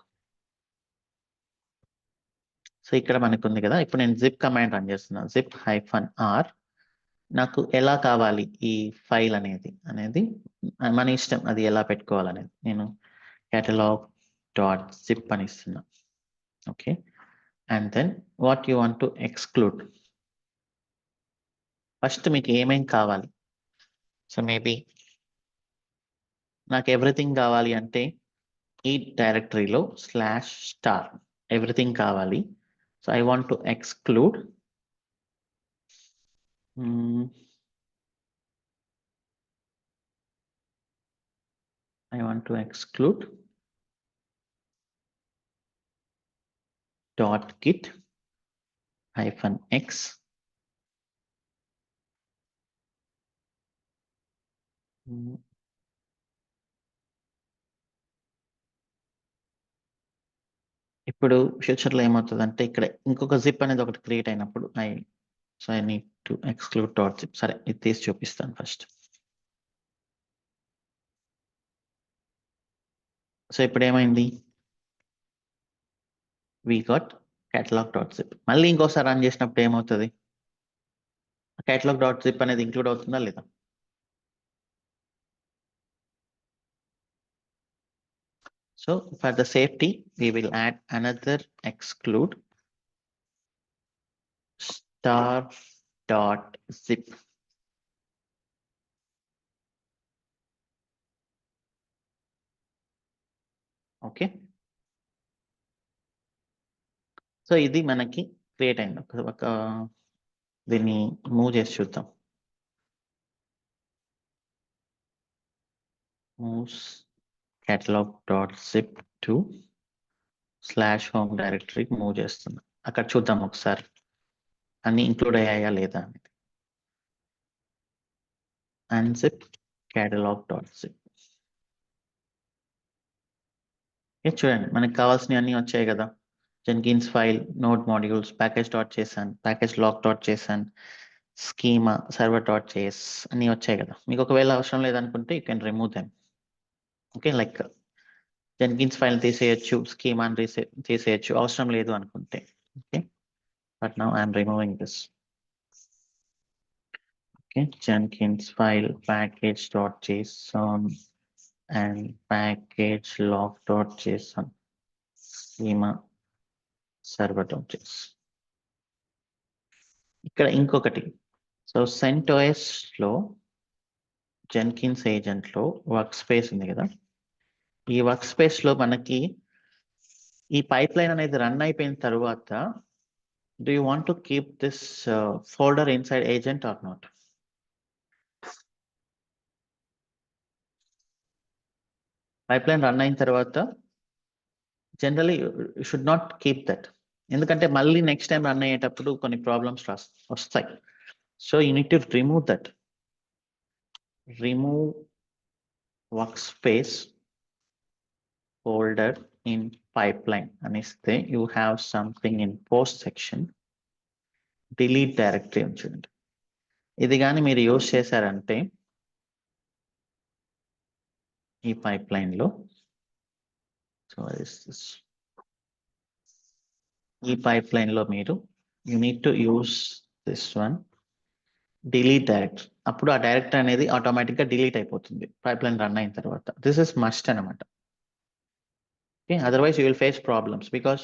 So ఇక్కడ మనకు ఉంది కదా. ఇప్పుడు నేను జిప్ కమాండ్ రన్ చేస్తున్నా, zip-r. నాకు ఎలా కావాలి ఈ ఫైల్ అనేది మన ఇష్టం, అది ఎలా పెట్టుకోవాలనేది. నేను catalog.zip అని ఇస్తున్నా. Okay, and then what you want to exclude, first మీకు ఏమేం కావాలి. సో మేబీ నాకు ఎవ్రీథింగ్ కావాలి అంటే ఈ డైరెక్టరీలో /* ఎవ్రీథింగ్ కావాలి. So I want to exclude .git -x ఇప్పుడు ఫ్యూచర్ లో ఏమవుతుందంటే ఇక్కడ ఇంకొక జిప్ అనేది ఒకటి క్రియేట్ అయినప్పుడు I need to exclude .zip. సరే, ఇది తీసి చూపిస్తాను ఫస్ట్. సో ఇప్పుడు ఏమైంది, we got catalog.zip. మళ్ళీ ఇంకోసారి రన్ చేసినప్పుడు ఏమవుతుంది? catalog.zip అనేది ఇంక్లూడ్ అవుతుందా లేదా? So for the safety, we will add another exclude star.zip. Okay, so ఇది మనకి క్రియేట్ అయింది. ఒక దీన్ని మూవ్ చేసి చూద్దాం. moves catalog.zip to /home directory move చేస్తుంది. అక్కడ చూద్దాం ఒకసారి అన్ని ఇంక్లూడ్ అయ్యాయా లేదా అనేది. unzip catalog.zip. చూడండి మనకి కావాల్సినవి అన్ని వచ్చాయి కదా. Jenkins file, node modules, package dot JSON, package lock dot JSON, schema, server dot JS అన్ని వచ్చాయి కదా. మీకు ఒకవేళ అవసరం లేదనుకుంటే you can remove them. Okay, like Jenkins file తీసేయచ్చు, స్కీమాని తీసేయచ్చు అవసరం లేదు అనుకుంటే. Okay, but now I'm removing this. Okay, Jenkins file package.json and package log.json schema server.js. ఇక్కడ ఇంకొకటి, సో CentOS లో జెన్కిన్స్ ఏజెంట్ లో వర్క్ స్పేస్ ఉంది కదా. ఈ వర్క్ స్పేస్ లో మనకి ఈ పైప్ లైన్ అనేది రన్ అయిపోయిన తర్వాత do you want to keep this folder inside agent or not? Pipeline run అయిన తర్వాత generally you should not keep that, ఎందుకంటే మళ్ళీ నెక్స్ట్ టైం రన్ అయ్యేటప్పుడు కొన్ని ప్రాబ్లమ్స్ వస్తాయి. So you need to remove that. Remove work space folder in pipeline అని ఇస్తే you have something in post section delete directory ఉంచండి. ఇది కానీ మీరు యూజ్ చేశారంటే ఈ పైప్లైన్ లో, సో ఈ పైప్లైన్ లో మీరు you need to use this one delete directory. అప్పుడు ఆ డైరెక్టరీ అనేది ఆటోమేటిక్ గా డిలీట్ అయిపోతుంది పైప్లైన్ రన్ అయిన తర్వాత. దిస్ ఇస్ మస్ట్ అనమాట. Okay, otherwise you will face problems because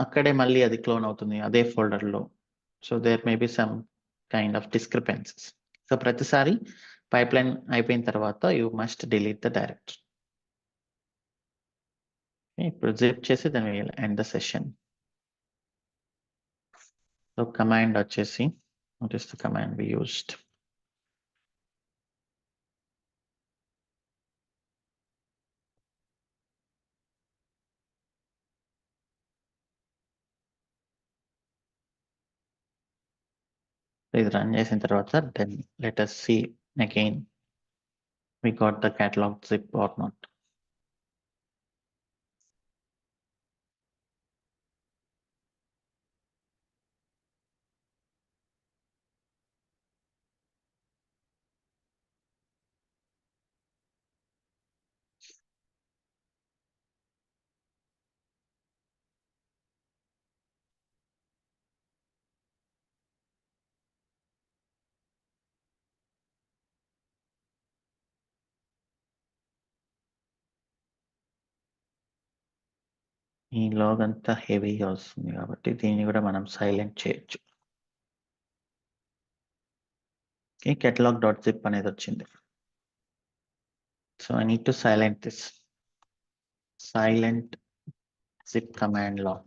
అక్కడే మళ్ళీ అది క్లోన్ అవుతుంది అదే ఫోల్డర్ లో. So there may be some kind of discrepancies. So ప్రతిసారి పైప్లైన్ అయిపోయిన తర్వాత you must delete the directory. ఇప్పుడు జిప్ చేసి దాన్ని end the session. So command వచ్చేసి what is the command we used? ఇది రన్ చేసిన తర్వాత then let us see again we got the catalog zip or not. ఈ లాగ్ అంతా హెవీగా వస్తుంది కాబట్టి దీన్ని కూడా మనం సైలెంట్ చేయొచ్చు. ఈ catalog.zip అనేది వచ్చింది. So I need to silent this. Silent zip command log.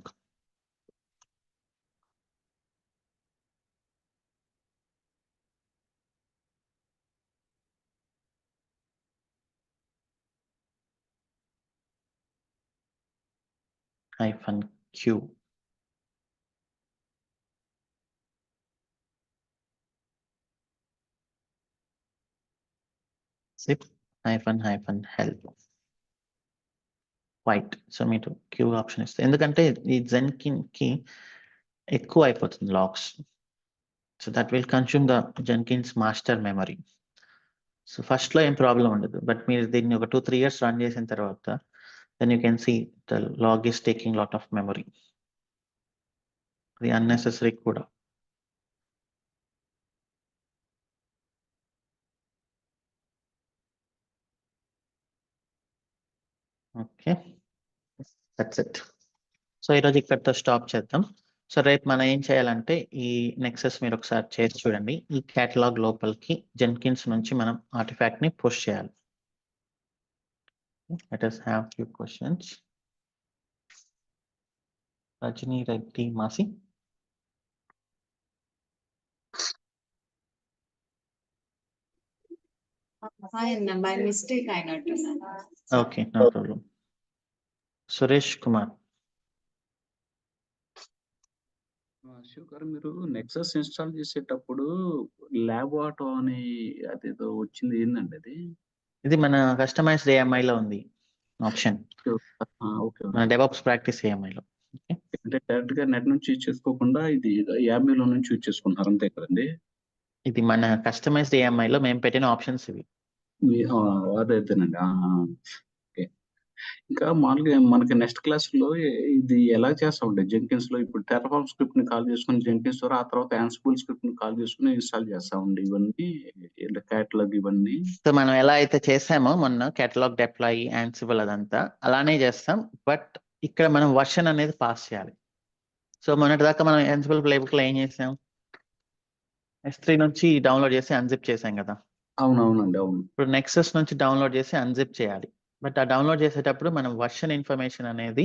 -q. zip -help. Wait. So మీరు క్యూ ఆప్షన్ ఇస్తే, ఎందుకంటే ఈ Jenkins కి ఎక్కువ అయిపోతుంది logs. So that will consume the Jenkins master memory. So first లో ఏం ప్రాబ్లం ఉండదు, బట్ మీరు దీన్ని ఒక 2-3 years రన్ చేసిన తర్వాత then you can see the log is taking lot of memory. అది అన్నెసెసరీ కూడా. Okay, that's it. సో ఈరోజు ఇక్కడితో స్టాప్ చేద్దాం. సో రేపు మనం ఏం చేయాలంటే ఈ నెక్సెస్ మీరు ఒకసారి చేసి చూడండి. ఈ కేటలాగ్ లోపలికి జెన్కిన్స్ నుంచి మనం ఆర్టిఫాక్ట్ ని పుష్ చేయాలి. Let us have few questions. Rajani Reddy మాసి. బై మిస్టేక్ అయినట్టున్నాను. Okay, no problem. Suresh Kumar. Shiv garu, మీరు నెక్సస్ ఇన్స్టాల్ చేసేటప్పుడు ల్యాబ్ ఆటో అని అదేదో వచ్చింది, ఏందండి అది? ఇది మన కస్టమైజ్డ్ ఏఎంఐ లో ఉంది ఆప్షన్, ఓకే. మన డెవాప్స్ ప్రాక్టీస్ ఏఎంఐ లో. అంటే డైరెక్ట్ గా నెట్ నుంచి యూజ్ చేసుకోకుండా ఇది యాబీలో నుంచి యూజ్ చేసుకుంటున్నారు అంతే కదండి? ఇది మన కస్టమైజ్డ్ ఏఎంఐ లో మేము పెట్టిన ఆప్షన్స్ ఇవి. అదైతేనండి. ఓకే. ఇంకా మామూలుగా మనకి నెక్స్ట్ క్లాస్ లో ఇది ఎలా చేస్తామండి జెంకిన్స్ లో? ఇప్పుడు టెర్రాఫార్మ్ స్క్రిప్ట్ ని కాల్ చేసుకుని జెంకిన్స్ ద్వారా, ఆ తర్వాత యాన్సిబుల్ స్క్రిప్ట్ ని కాల్ చేసుకుని ఇన్స్టాల్ చేస్తామండి ఇవన్నీ, క్యాటలాగ్ ఇవన్నీ. సో మనం ఎలా అయితే చేసామో మొన్న కేటలాగ్ డిప్లాయ్ యాన్సిబుల్ అదంతా అలానే చేస్తాం, బట్ ఇక్కడ మనం వర్షన్ అనేది పాస్ చేయాలి. సో మొన్నటిదాకా మనం యాన్సిబుల్ ప్లేబుక్ లో ఏం చేసాం, S3 నుంచి డౌన్లోడ్ చేసి అన్జిప్ చేసాం కదా. అవునవునండి, అవును. ఇప్పుడు నెక్సస్ నుంచి డౌన్లోడ్ చేసి అన్జిప్ చేయాలి. బట్ ఆ డౌన్లోడ్ చేసేటప్పుడు మనం వర్షన్ ఇన్ఫర్మేషన్ అనేది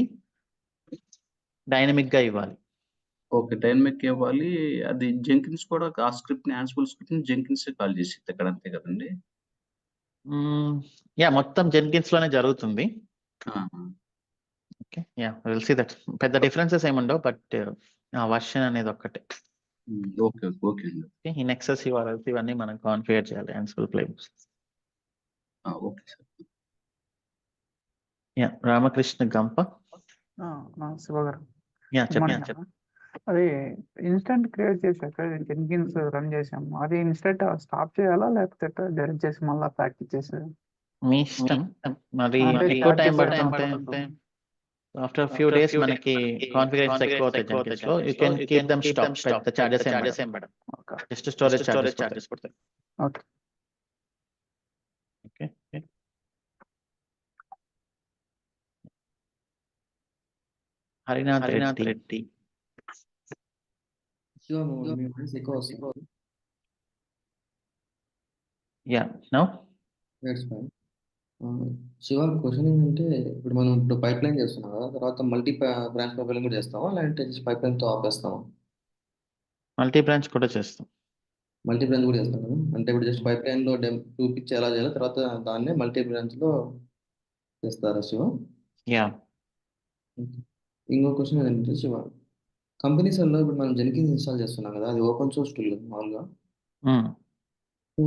డైనమిక్ గా ఇవ్వాలి. ఓకే, డైనమిక్ ఇవ్వాలి. అది జెంకిన్స్ కూడా ఆ స్క్రిప్ట్ ని, యాన్సిబుల్ స్క్రిప్ట్ ని జెంకిన్స్ కాల్ చేసి ఇక్కడ, అంతే కదండి? యా, మొత్తం జెన్కిన్స్ లోనే జరుగుతుంది. ఆహా. Okay, yeah, will see that. పెద్ద డిఫరెన్సెస్ ఏముండవు, బట్ ఆ వర్షన్ అనేది ఒక్కటే. ఓకే ఓకే అండి. ఈ నెక్సస్ ఇవన్నీ మనం కాన్ఫిగర్ చేయాలి Ansible ప్లేబుక్స్. Okay sir. Yeah, Ramakrishna గంప. శివ గారు, యా, చెప్పండి. చెప్పండి. అది ఇన్స్టెంట్ క్రియేట్ చేశాక జెన్కిన్స్ రన్ చేసాము, అది ఇన్స్టెంట్ స్టాప్ చేయాలా లేకపోతే డైరెక్ట్ చేసి మళ్ళీ ప్రాక్టీస్ చేసేది? మీ ఇష్టం. మరి అంటే ఎక్కువ start టైం చేసేటప్పుడు పడుతుంటే ఆఫ్టర్ ఫ్యూ డేస్ మనకి కాన్ఫిగరేషన్స్ ఎక్కువ అవుతాయి జెన్కిన్స్ లో. You can keep them stop. పెద్ద చార్జెస్ ఏం పడవు, జస్ట్ స్టోరేజ్ చార్జెస్ పడతాయి. Okay. Okay, Harinath Reddy. Yeah, now Shiva, question ఏంటంటే, ఇప్పుడు మనం పైప్ లైన్ చేస్తున్నాం కదా, తర్వాత మల్టీ బ్రాంచ్ పైప్ లైన్ కూడా చేస్తామా, లేదంటే పైప్ లైన్ తో ఆపేస్తామా? మల్టీ బ్రాంచ్ కూడా చేస్తాం. మల్టీ బ్రాంచ్ కూడా చేస్తాం కదా, అంటే ఇప్పుడు జస్ట్ పైప్ లైన్ లో చూపించి ఎలా చేయాలో, తర్వాత దాన్నే మల్టీ బ్రాంచ్ లో చేస్తారా శివ? యా. ఇంకో క్వశ్చన్ ఏంటంటే శివ, కంపెనీస్ లో ఇప్పుడు మనం జెన్కిన్స్ ఇన్స్టాల్ చేస్తున్నాం కదా, అది ఓపెన్ సోర్స్ టూల్ మామూలుగా. సో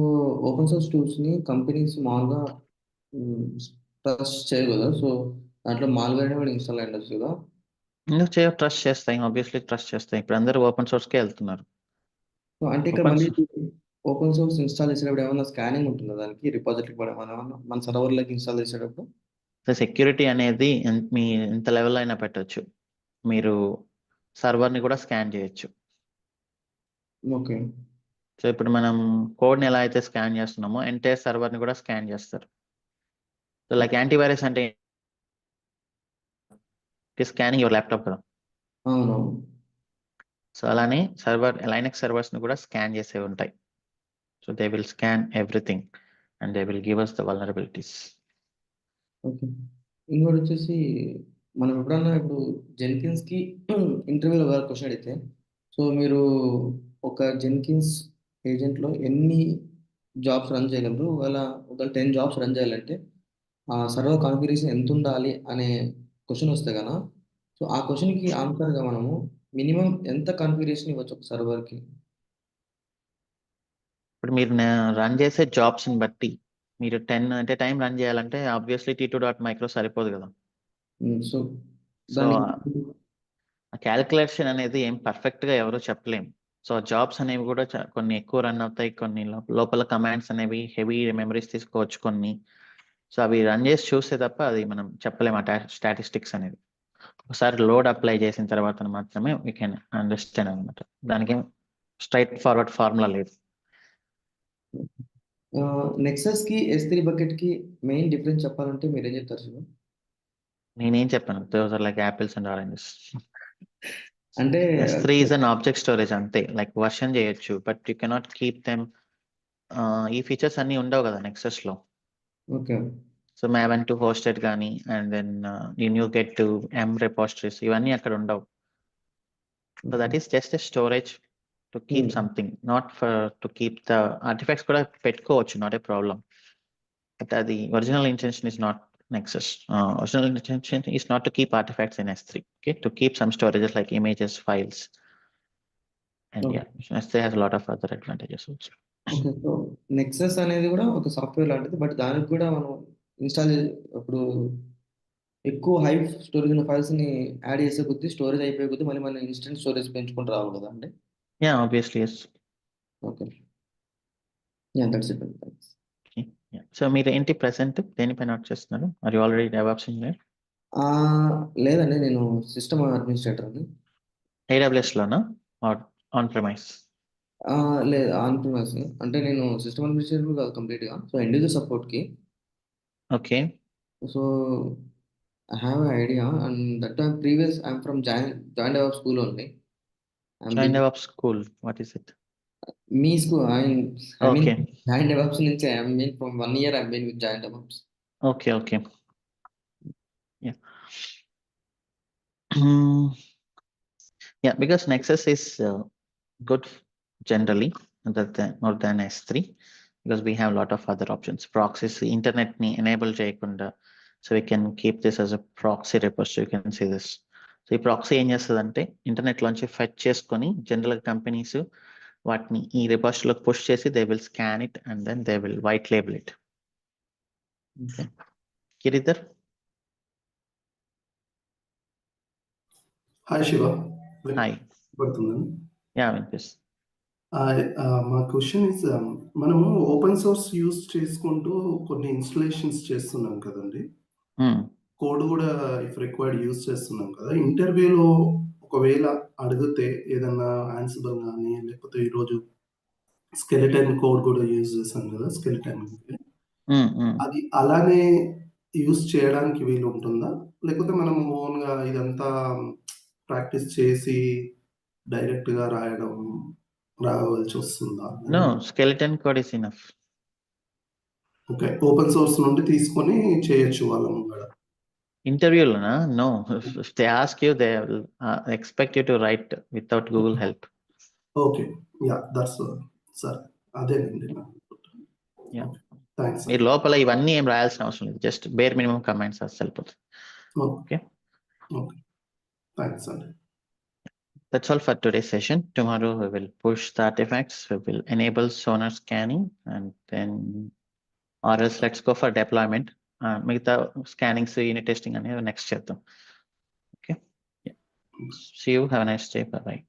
ఓపెన్ సోర్స్ టూల్స్ ని కంపెనీస్ మామూలుగా ట్రస్ట్ చేయగలరు. సో దాంట్లో మాల్వేర్ కూడా ఇన్స్టాల్ అయ్యి ఉండొచ్చు కదా. ఎందుకు ట్రస్ట్ చేస్తాయి, ఆబ్వియస్లీ ట్రస్ట్ చేస్తాయి. ఇప్పుడు అందరూ ఓపెన్ సోర్స్ కే వెళ్తున్నారు. సో అంటే ఇక్కడ Open మళ్ళీ ఓపెన్ సోర్స్ ఇన్స్టాల్ చేసేటప్పుడు ఏమైనా స్కానింగ్ ఉంటుందా దానికి, రిపాజిటరీ కూడా మన సర్వర్లోకి ఇన్స్టాల్ చేసేటప్పుడు? సెక్యూరిటీ అనేది మీ ఎంత లెవెల్ అయినా పెట్టొచ్చు. మీరు సర్వర్ని కూడా స్కాన్ చేయొచ్చు. ఓకే. సో ఇప్పుడు మనం కోడ్ని ఎలా అయితే స్కాన్ చేస్తున్నామో ఎంటైర్ సర్వర్ని కూడా స్కాన్ చేస్తారు. సో లైక్ యాంటీవైరస్ అంటే స్కానింగ్ యువర్ ల్యాప్టాప్ కదా. అవునవును. సో అలానే లైనక్స్ సర్వర్స్ని కూడా స్కాన్ చేసే ఉంటాయి. So they will scan everything and they will give us the vulnerabilities. Okay. ఇంకోటి వచ్చేసి, మనం ఎప్పుడన్నా ఇప్పుడు జెన్కిన్స్కి ఇంటర్వ్యూలో ఒక క్వశ్చన్ అడిగితే, సో మీరు ఒక జెన్కిన్స్ ఏజెంట్లో ఎన్ని జాబ్స్ రన్ చేయగలరు, ఒకవేళ 10 జాబ్స్ రన్ చేయాలంటే ఆ సర్వర్ కాన్ఫిగరేషన్ ఎంత ఉండాలి అనే క్వశ్చన్ వస్తే కదా, సో ఆ క్వశ్చన్కి ఆన్సర్గా మనము మినిమం ఎంత కాన్ఫిగరేషన్ ఇవ్వచ్చు ఒక సర్వర్కి? ఇప్పుడు మీరు రన్ చేసే జాబ్స్ని బట్టి మీరు 10 అంటే టైం రన్ చేయాలంటే ఆబ్వియస్లీ T2.micro సరిపోదు కదా. సో సో క్యాలిక్యులేషన్ అనేది ఏం పర్ఫెక్ట్ గా ఎవరు చెప్పలేం. సో జాబ్స్ అనేవి కూడా కొన్ని ఎక్కువ రన్ అవుతాయి, కొన్ని లోపల కమాండ్స్ అనేవి హెవీ మెమరీస్ తీసుకోవచ్చు కొన్ని. సో అవి రన్ చేసి చూస్తే తప్ప అది మనం చెప్పలేము ఆ స్టాటిస్టిక్స్ అనేది. ఒకసారి లోడ్ అప్లై చేసిన తర్వాత మాత్రమే వీ కెన్ అండర్స్టాండ్ అనమాట. దానికి స్ట్రైట్ ఫార్వర్డ్ ఫార్ములా లేదు. నెక్సస్ కి S3 బకెట్ కి మెయిన్ డిఫరెన్స్ చెప్పాలంటే మీరు ఏం చెప్తారు శివ? నేనేం చెప్పాను, those are like apples and oranges. అంటే S3 is an object storage అంతే, లైక్ వర్షన్ చేయొచ్చు, but you cannot keep them. ఈ ఫీచర్స్ అన్ని ఉండవు కదా నెక్సస్ లో. Okay so Maven to hosted కానీ, and then you get to M repositories, ఇవన్నీ అక్కడ ఉండవు. So that is just a storage to keep something, not for to keep the artifacts కూడా పెట్టుకోవచ్చు, నాట్ ఏ ప్రాబ్లం. బట్ అది original intention is not Nexus. Original intention is not to keep artifacts in S3, okay? To keep some storages like images, files, and Okay. yeah, S3 has a lot of other advantages also. Okay so Nexus అనేది కూడా ఒక software లాంటిది, but దానికి కూడా మనం install ఇప్పుడు ఎక్కువ high storage ఉన్న ఫైల్స్ ని యాడ్ చేసే కొద్దీ స్టోరేజ్ అయిపోయే కొద్దీ మళ్ళీ మనం ఇన్స్టెంట్ స్టోరేజ్ పెంచుకుంటూ రావు కదా అండి. Yeah, obviously, yes. Okay yeah that's it. Thanks. Okay. Yeah. So మీరు ఏంటి ప్రెసెంట్ దేనిపైన వర్క్ చేస్తున్నారు? Are you already DevOps engineer? లేదండి, నేను సిస్టమ్ అడ్మినిస్ట్రేటర్ అండి. AWS లోనా ఆర్ ఆన్ ప్రెమైస్? లేదు ఆన్ ప్రిమైస్, అంటే నేను సిస్టమ్ అడ్మినిస్ట్రేటర్ కాదు కంప్లీట్గా, సో ఎండ్ యూజర్ సపోర్ట్కి. ఓకే. సో I have an idea, and that time previous I'm from Giant DevOps school only. Giant DevOps school, what is it? Me school, I mean Okay. Giant DevOps నుంచి I mean from 1 year I've been with Giant DevOps. Okay, okay. Yeah. Yeah, because Nexus is good generally more than S3, because we have a lot of other options. Proxies, internet ni enable చేయకుండా, so we can keep this as a proxy repository. You can see this. So ఈ proxy ఏం చేస్తుందంటే internet లోంచి fetch చేసుకొని general companies వాటిని ఈ రిపోజిటరీలోకి push చేసి they will scan it and then they will white label it. Okay Giridhar. Hi Shiva. Hi. పడుతుందండి. యా వినిపిస్తుంది. మా క్వశ్చన్ ఇస్, మనము ఓపెన్ సోర్స్ యూజ్ చేసుకుంటూ కొన్ని ఇన్స్టలేషన్స్ చేస్తున్నాం కదండి, కోడ్ కూడా ఇఫ్ రిక్వైర్డ్ యూజ్ చేస్తున్నాం కదా. ఇంటర్వ్యూలో ఒకవేళ అడిగితే ఏదన్నా ఆన్సిబుల్ కానీ, లేకపోతే ఈరోజు స్కెలిటన్ కోడ్ కూడా యూజ్ చేస్తాం కదా, స్కెలిటన్ అది అలానే యూజ్ చేయడానికి వీలు ఉంటుందా, లేకపోతే మనం ఓన్గా ఇదంతా ప్రాక్టీస్ చేసి డైరెక్ట్ గా రావాల్సి వస్తుందా? No, skeleton code is enough. Okay, open source నుండి తీసుకొని చేయొచ్చు వాళ్ళం కూడా. ఇంటర్వ్యూలోనా? No, if they ask you they will expect you to write without Google help. Okay, yeah that's sir, అదేనండి. Yeah, thanks. మీరు లోపల ఇవన్నీ ఏం రాయాల్సిన అవసరం లేదు, జస్ట్ బేర్ మినిమం కమాండ్స్ అది సరిపోతుంది. ఓకే ఓకే, థ్యాంక్స్ అండి. That's all for today's session. Tomorrow we will push the artifacts, we will enable Sonar scanning, and then or else let's go for deployment. Migitha scanning, unit testing and next cheddam. Okay. Yeah. See you. Have a nice day. Bye bye.